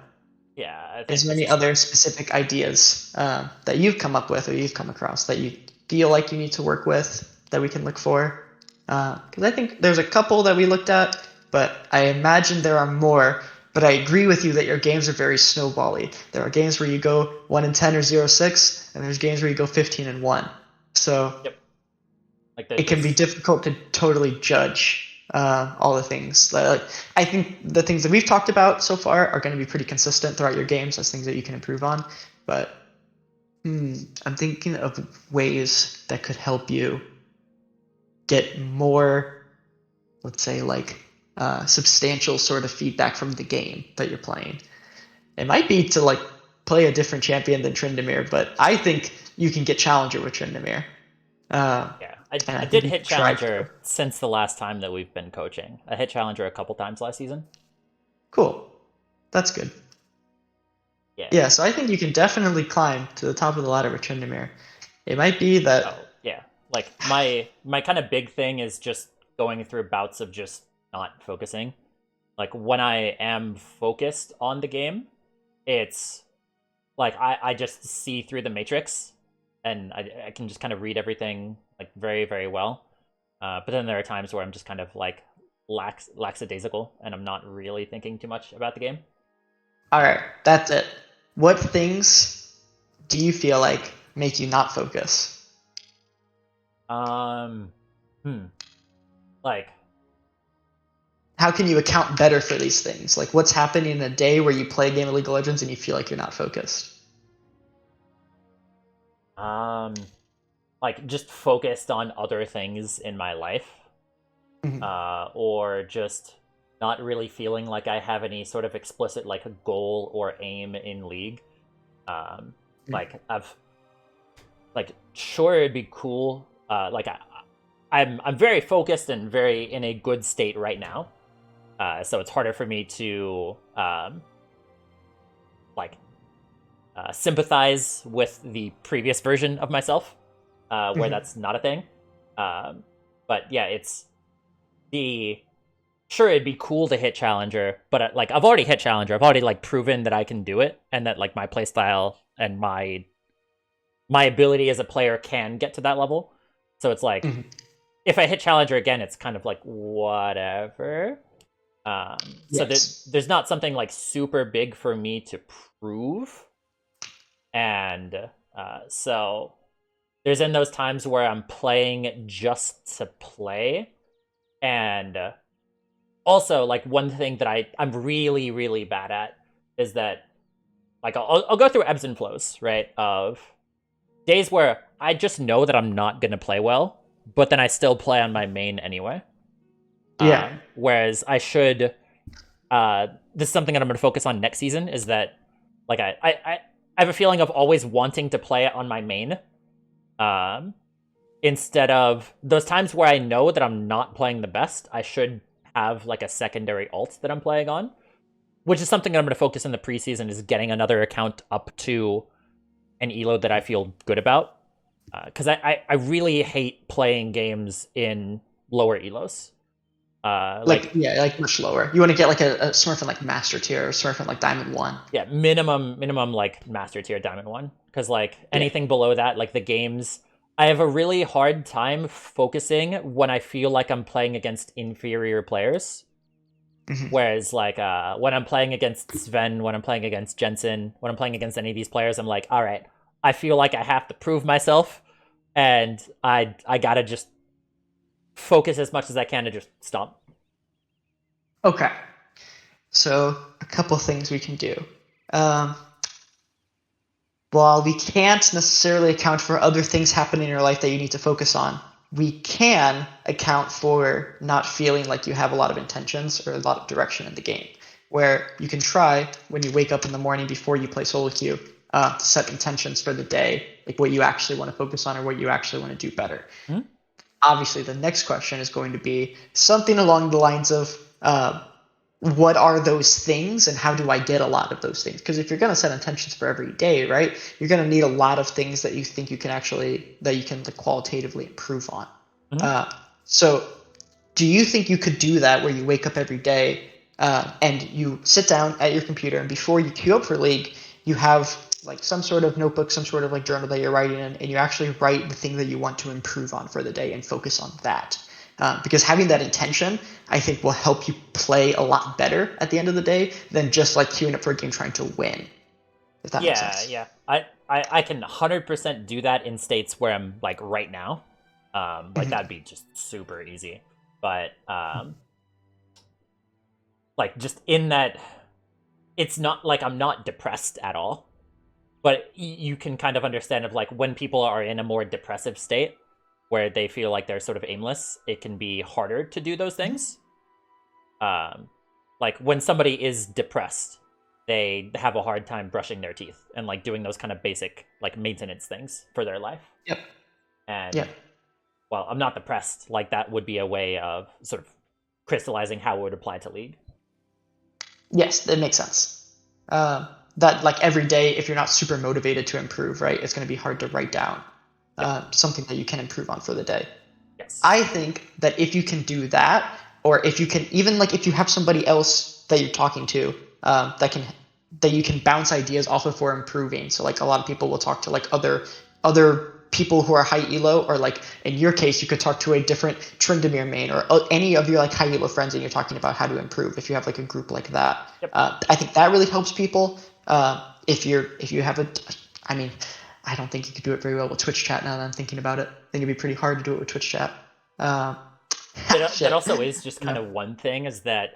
yeah, I think there's many other specific ideas that you've come up with or you've come across that you feel like you need to work with that we can look for. Because I think there's a couple that we looked at, but I imagine there are more. But I agree with you that your games are very snowbally. There are games where you go 1-10 or 0-6, and there's games where you go 15-1. So yep. It can be difficult to totally judge all the things. I think the things that we've talked about so far are going to be pretty consistent throughout your games as things that you can improve on. But I'm thinking of ways that could help you get more, let's say, like substantial sort of feedback from the game that you're playing. It might be to like play a different champion than Tryndamere, but I think you can get Challenger with Tryndamere. Yeah, I did hit Challenger since the last time that we've been coaching. I hit Challenger a couple times last season. Cool. That's good. Yeah. Yeah, so I think you can definitely climb to the top of the ladder with Tryndamere. It might be that... Oh, yeah. Like, my kind of big thing is just going through bouts of just not focusing. Like, when I am focused on the game, it's like I just see through the matrix, and I can just kind of read everything like very, very well. But then there are times where I'm just kind of like lackadaisical, and I'm not really thinking too much about the game. All right, that's it. What things do you feel like make you not focus? Um, like, How can you account better for these things? Like, what's happening in a day where you play a game of League of Legends and you feel like you're not focused? um, like just focused on other things in my life, Mhm. or just not really feeling like I have any sort of explicit like goal or aim in League. Like I've like sure it'd be cool. I'm very focused and very in a good state right now. So it's harder for me to like sympathize with the previous version of myself, where that's not a thing. But yeah, it's the sure it'd be cool to hit challenger, but like I've already hit challenger. I've already like proven that I can do it, and that like my playstyle and my ability as a player can get to that level. So it's like if I hit challenger again, it's kind of like whatever. So Yes. there's not something like super big for me to prove, and so there's in those times where I'm playing just to play, and also like one thing that I'm really really bad at is that like I'll go through ebbs and flows, right? Of days where I just know that I'm not gonna play well, but then I still play on my main anyway. Yeah. Whereas I should. This is something that I'm going to focus on next season. Is that like I have a feeling of always wanting to play it on my main, instead of those times where I know that I'm not playing the best. I should have like a secondary alt that I'm playing on, which is something that I'm going to focus in the preseason. Is getting another account up to an elo that I feel good about. Because I really hate playing games in lower elos. Like much lower. You want to get like a Smurf in like Master Tier or Smurf in like Diamond 1. Yeah, minimum like Master Tier Diamond 1. Because like anything below that, like the games, I have a really hard time focusing when I feel like I'm playing against inferior players. Whereas like when I'm playing against Sven, when I'm playing against Jensen, when I'm playing against any of these players, I'm like, all right, I feel like I have to prove myself, and I gotta just focus as much as I can to just stomp. Okay. So a couple things we can do. Um, while we can't necessarily account for other things happening in your life that you need to focus on, we can account for not feeling like you have a lot of intentions or a lot of direction in the game. Where you can try when you wake up in the morning before you play solo queue to set intentions for the day, like what you actually want to focus on or what you actually want to do better. Obviously, the next question is going to be something along the lines of what are those things and how do I get a lot of those things? Because if you're going to set intentions for every day, right, you're going to need a lot of things that you think you can actually, that you can like, qualitatively improve on. So do you think you could do that where you wake up every day and you sit down at your computer and before you queue up for League, you have like some sort of notebook, some sort of like journal that you're writing in, and you actually write the thing that you want to improve on for the day and focus on that? Because having that intention, I think, will help you play a lot better at the end of the day than just like queuing up for a game trying to win. If that makes sense. Yeah. I can 100% do that in states where I'm like right now. Like that'd be just super easy. But like just in that, it's not like I'm not depressed at all. But you can kind of understand of like when people are in a more depressive state where they feel like they're sort of aimless, it can be harder to do those things. Like when somebody is depressed, they have a hard time brushing their teeth and like doing those kind of basic like maintenance things for their life. Yep. And well, I'm not depressed. Like that would be a way of sort of crystallizing how it would apply to League. Yes, that makes sense. That like every day, if you're not super motivated to improve, right, it's going to be hard to write down something that you can improve on for the day. Yes. I think that if you can do that, or if you can even like if you have somebody else that you're talking to that you can bounce ideas off of for improving. So like a lot of people will talk to like other people who are high elo, or like in your case, you could talk to a different Tryndamere main or any of your like high elo friends, and you're talking about how to improve. If you have like a group like that, Yep. I think that really helps people. If you have a, I mean, I don't think you could do it very well with Twitch chat. Now that I'm thinking about it, I think it'd be pretty hard to do it with Twitch chat. That also is just kind of one thing is that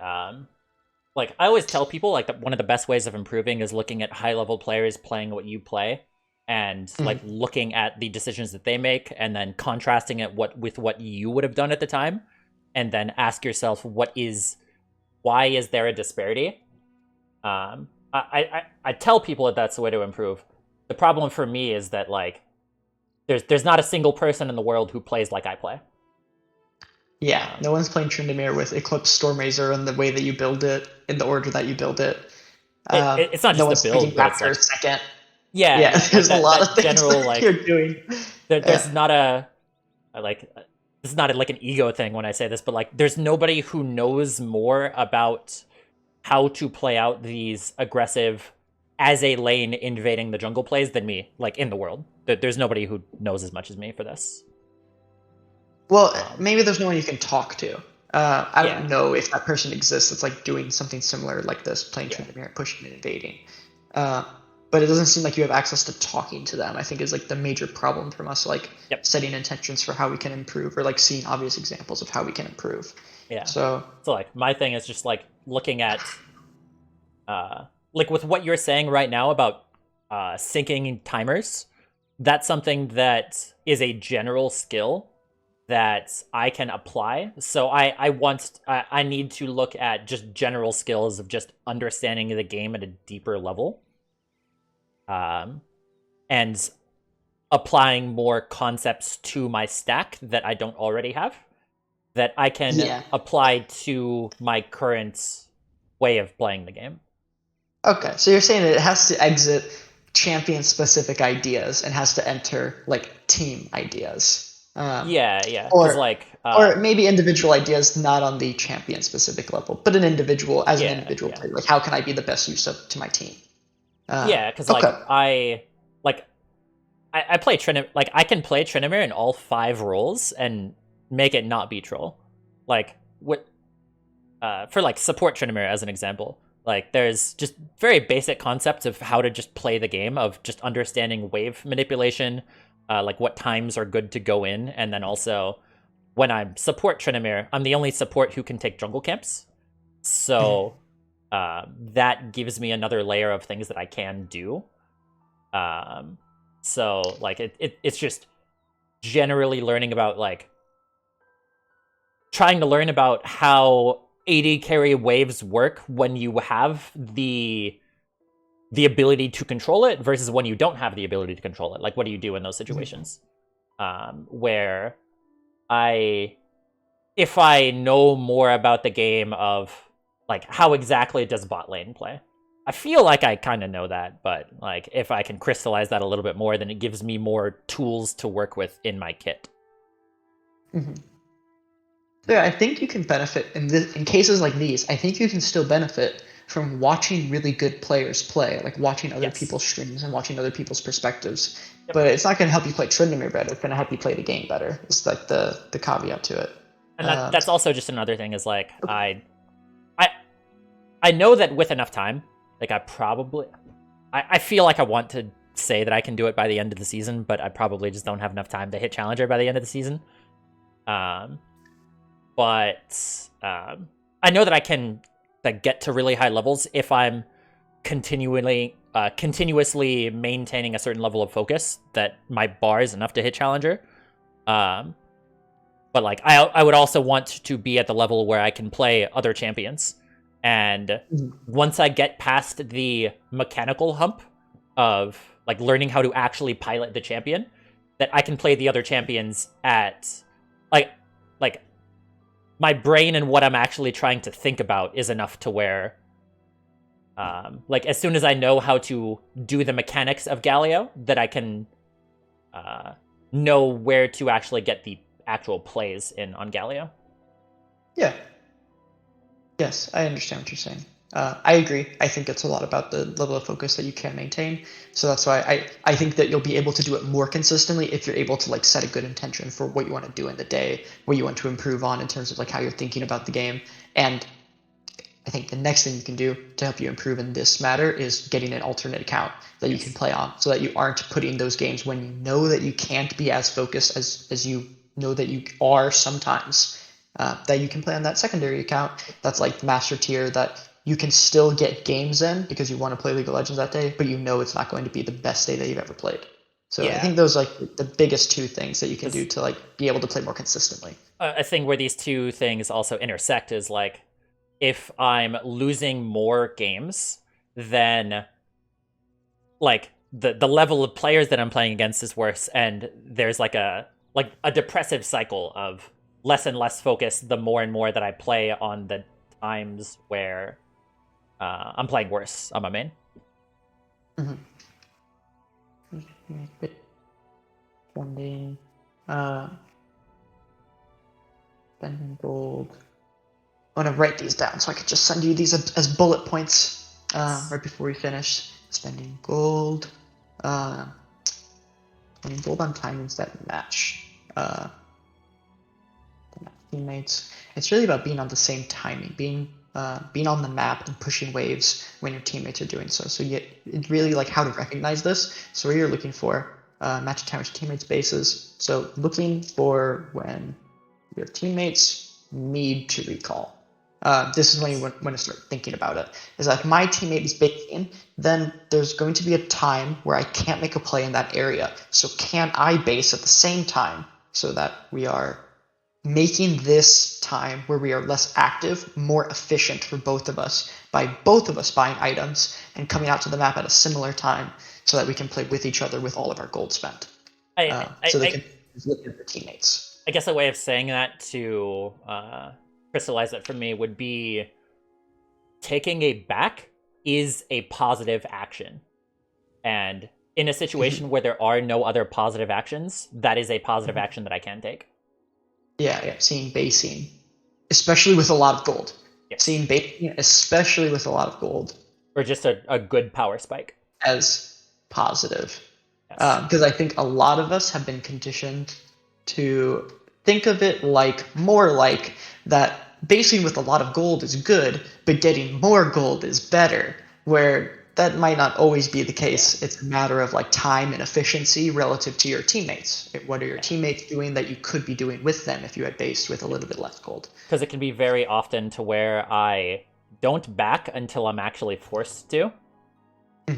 like I always tell people like that one of the best ways of improving is looking at high level players playing what you play and like looking at the decisions that they make and then contrasting it with what you would have done at the time, and then ask yourself why is there a disparity. I tell people that that's the way to improve. The problem for me is that like there's not a single person in the world who plays like I play. Yeah, no one's playing Tryndamere with Eclipse Stormrazor and the way that you build it, in the order that you build it. It's not no just the one's build, but it's Raptor like, second. yeah, there's like a lot that of things general, that like, you're doing. there's not a like this is not like an ego thing when I say this, but like there's nobody who knows more about how to play out these aggressive as a lane invading the jungle plays than me, like in the world. There's nobody who knows as much as me for this. Well, maybe there's no one you can talk to. I Yeah. don't know if that person exists that's like doing something similar like this, playing Tryndamere, pushing and invading. But it doesn't seem like you have access to talking to them, I think is like the major problem from us, like setting intentions for how we can improve, or like seeing obvious examples of how we can improve. Yeah. So like my thing is just like looking at like with what you're saying right now about syncing timers, that's something that is a general skill that I can apply. So I need to look at just general skills of just understanding the game at a deeper level. And applying more concepts to my stack that I don't already have, that I can apply to my current way of playing the game. Okay, so you're saying that it has to exit champion-specific ideas and has to enter like team ideas. Yeah. Or maybe individual ideas, not on the champion-specific level, but an individual player. Like, how can I be the best use to my team? Because like I play Tryndamere. Like I can play Tryndamere in all 5 roles and make it not be troll. Like what for like support Tryndamere as an example. Like there's just very basic concepts of how to just play the game, of just understanding wave manipulation, like what times are good to go in, and then also when I support Tryndamere, I'm the only support who can take jungle camps. So that gives me another layer of things that I can do. So like it's just generally learning about like trying to learn about how AD carry waves work when you have the ability to control it versus when you don't have the ability to control it. Like what do you do in those situations? Where if I know more about the game of like how exactly does bot lane play, I feel like I kind of know that, but like if I can crystallize that a little bit more, then it gives me more tools to work with in my kit. Yeah, I think you can benefit in cases like these. I think you can still benefit from watching really good players play, like watching other people's streams and watching other people's perspectives. But it's not going to help you play Tryndamere better. It's going to help you play the game better. It's like the caveat to it. And that's also just another thing is like I know that with enough time, like I feel like I want to say that I can do it by the end of the season, but I probably just don't have enough time to hit Challenger by the end of the season. But I know that I can like get to really high levels if I'm continuously maintaining a certain level of focus, that my bar is enough to hit Challenger. But like I would also want to be at the level where I can play other champions. And once I get past the mechanical hump of like learning how to actually pilot the champion, that I can play the other champions at like my brain and what I'm actually trying to think about is enough to where like as soon as I know how to do the mechanics of Galio, that I can know where to actually get the actual plays in on Galio. Yeah. Yes, I understand what you're saying. I agree. I think it's a lot about the level of focus that you can maintain. So that's why I think that you'll be able to do it more consistently if you're able to like set a good intention for what you want to do in the day, what you want to improve on in terms of like how you're thinking about the game. And I think the next thing you can do to help you improve in this matter is getting an alternate account that you can play on, so that you aren't putting those games when you know that you can't be as focused as you know that you are sometimes. That you can play on that secondary account that's like master tier, that you can still get games in because you want to play League of Legends that day, but you know it's not going to be the best day that you've ever played. So I Yeah. think those are like the biggest two things that you can do to like be able to play more consistently. A thing where these two things also intersect is like, if I'm losing more games, then like the level of players that I'm playing against is worse, and there's like a depressive cycle of less and less focus the more and more that I play on the times where I'm playing worse on my main. Spending, spending gold. I'm gonna write these down so I could just send you these as bullet points right before we finish. Spending gold, spending gold on timings that match teammates. It's really about being on the same timing, being on the map and pushing waves when your teammates are doing so. So it's really like how to recognize this. So what you're looking for, match time with teammates bases. So looking for when your teammates need to recall. This is when you want to start thinking about it. Is that if my teammate is basing, then there's going to be a time where I can't make a play in that area. So can I base at the same time so that we are making this time where we are less active more efficient for both of us, by both of us buying items and coming out to the map at a similar time so that we can play with each other with all of our gold spent. So they can look at their teammates. I guess a way of saying that to crystallize it for me would be, taking a back is a positive action. And in a situation where there are no other positive actions, that is a positive action that I can take. Yeah, seeing basing, especially with a lot of gold. Yes. Seeing basing, especially with a lot of gold. Or just a good power spike. As positive. Yes. Because I think a lot of us have been conditioned to think of it more like that basing with a lot of gold is good, but getting more gold is better, where that might not always be the case. It's a matter of like time and efficiency relative to your teammates. What are your teammates doing that you could be doing with them if you had based with a little bit less gold? Because it can be very often to where I don't back until I'm actually forced to.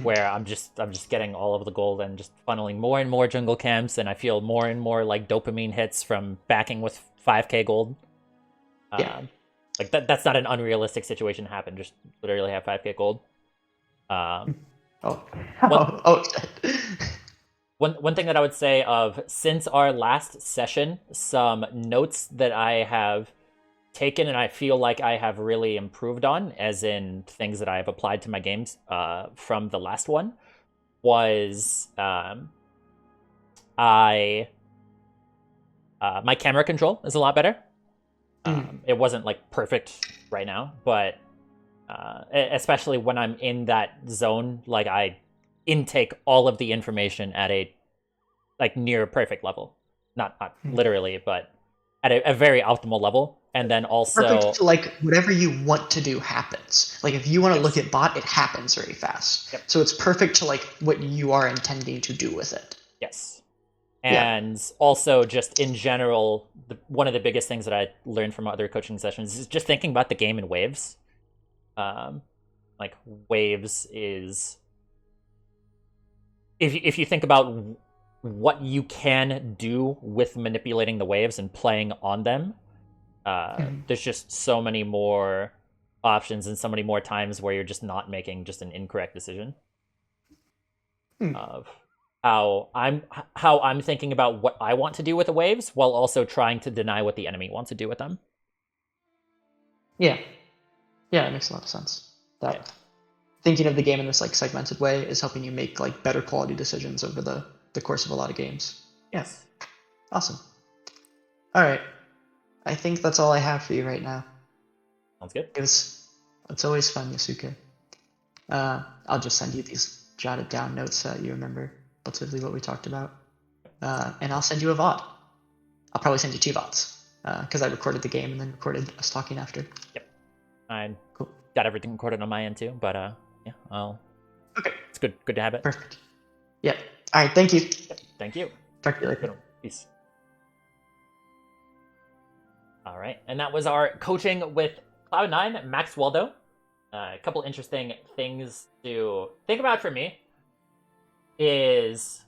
Where I'm just getting all of the gold and just funneling more and more jungle camps, and I feel more and more like dopamine hits from backing with 5k gold. Like that's not an unrealistic situation to happen. Just literally have 5k gold. One thing that I would say of, since our last session, some notes that I have taken and I feel like I have really improved on, as in things that I have applied to my games from the last one, was my camera control is a lot better. It wasn't like perfect right now, but especially when I'm in that zone, like I intake all of the information at a like near perfect level, not literally, but at a very optimal level. And then also perfect to like whatever you want to do happens. Like if you want to look at bot, it happens very fast. So it's perfect to like what you are intending to do with it. Yes. And also just in general, one of the biggest things that I learned from other coaching sessions is just thinking about the game in waves. Like waves is, if you think about what you can do with manipulating the waves and playing on them, there's just so many more options and so many more times where you're just not making just an incorrect decision of how I'm thinking about what I want to do with the waves, while also trying to deny what the enemy wants to do with them. Yeah, it makes a lot of sense. Thinking of the game in this like segmented way is helping you make like better quality decisions over the course of a lot of games. Yes. Awesome. All right. I think that's all I have for you right now. Sounds good. It was It's always fun, Yasuke. I'll just send you these jotted down notes so that you remember relatively what we talked about. And I'll send you a VOD. I'll probably send you 2 VODs because I recorded the game and then recorded us talking after. Yep. I Cool. got everything recorded on my end too, but yeah, Okay. it's good to have it. Perfect. Yep. All right. Thank you. Yep. Thank you. Talk to you Good later. one. Peace. All right, and that was our coaching with Cloud9, Max Waldo. A couple interesting things to think about for me is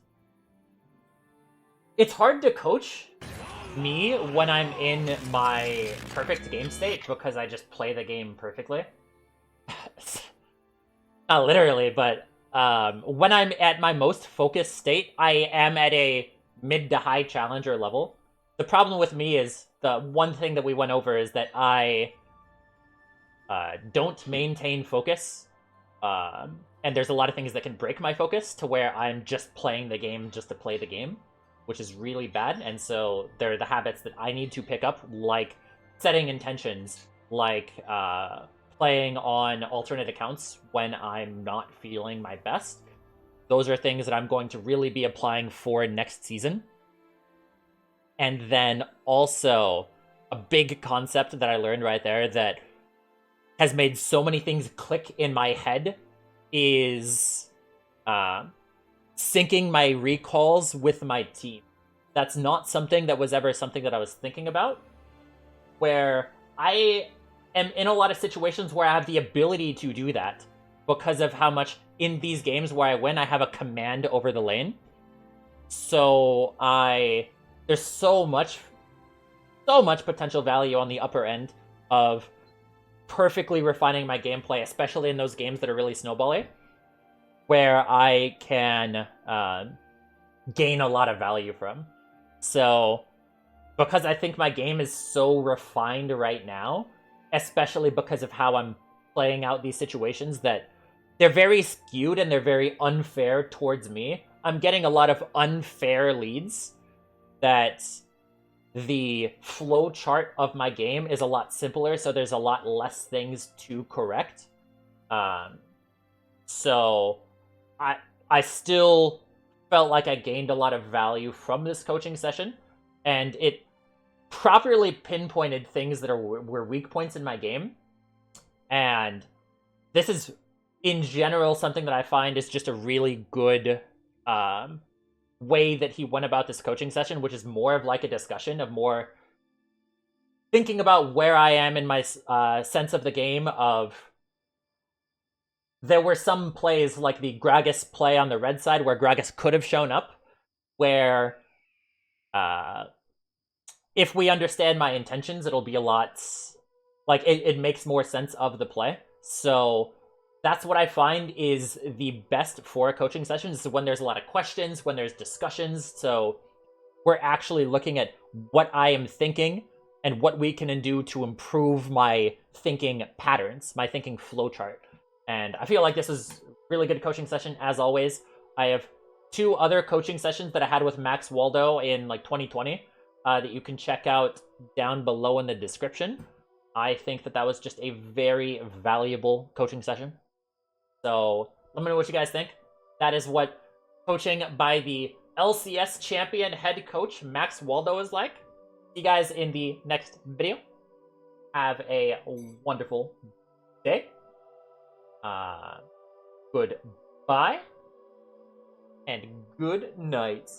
it's hard to coach me when I'm in my perfect game state because I just play the game perfectly. Not literally, but when I'm at my most focused state, I am at a mid to high challenger level. The problem with me is the one thing that we went over is that I don't maintain focus. And there's a lot of things that can break my focus to where I'm just playing the game just to play the game, which is really bad. And so there are the habits that I need to pick up, like setting intentions, like playing on alternate accounts when I'm not feeling my best. Those are things that I'm going to really be applying for next season. And then also a big concept that I learned right there that has made so many things click in my head is syncing my recalls with my team. That's not something that was ever something that I was thinking about, where I am in a lot of situations where I have the ability to do that because of how much in these games where I win, I have a command over the lane. So there's so much potential value on the upper end of perfectly refining my gameplay, especially in those games that are really snowbally, where I can gain a lot of value from. So, because I think my game is so refined right now, especially because of how I'm playing out these situations, that they're very skewed and they're very unfair towards me. I'm getting a lot of unfair leads that the flow chart of my game is a lot simpler, so there's a lot less things to correct. So I still felt like I gained a lot of value from this coaching session, and it properly pinpointed things that were weak points in my game. And this is, in general, something that I find is just a really good way that he went about this coaching session, which is more of like a discussion of more thinking about where I am in my sense of the game. Of there were some plays like the Gragas play on the red side where Gragas could have shown up, where if we understand my intentions, it'll be a lot like it makes more sense of the play. So that's what I find is the best for coaching sessions, is when there's a lot of questions, when there's discussions. So we're actually looking at what I am thinking and what we can do to improve my thinking patterns, my thinking flowchart. And I feel like this is a really good coaching session, as always. I have 2 other coaching sessions that I had with Max Waldo in like 2020 that you can check out down below in the description. I think that was just a very valuable coaching session. So let me know what you guys think. That is what coaching by the LCS champion head coach Max Waldo is like. See you guys in the next video. Have a wonderful day. Goodbye and good night.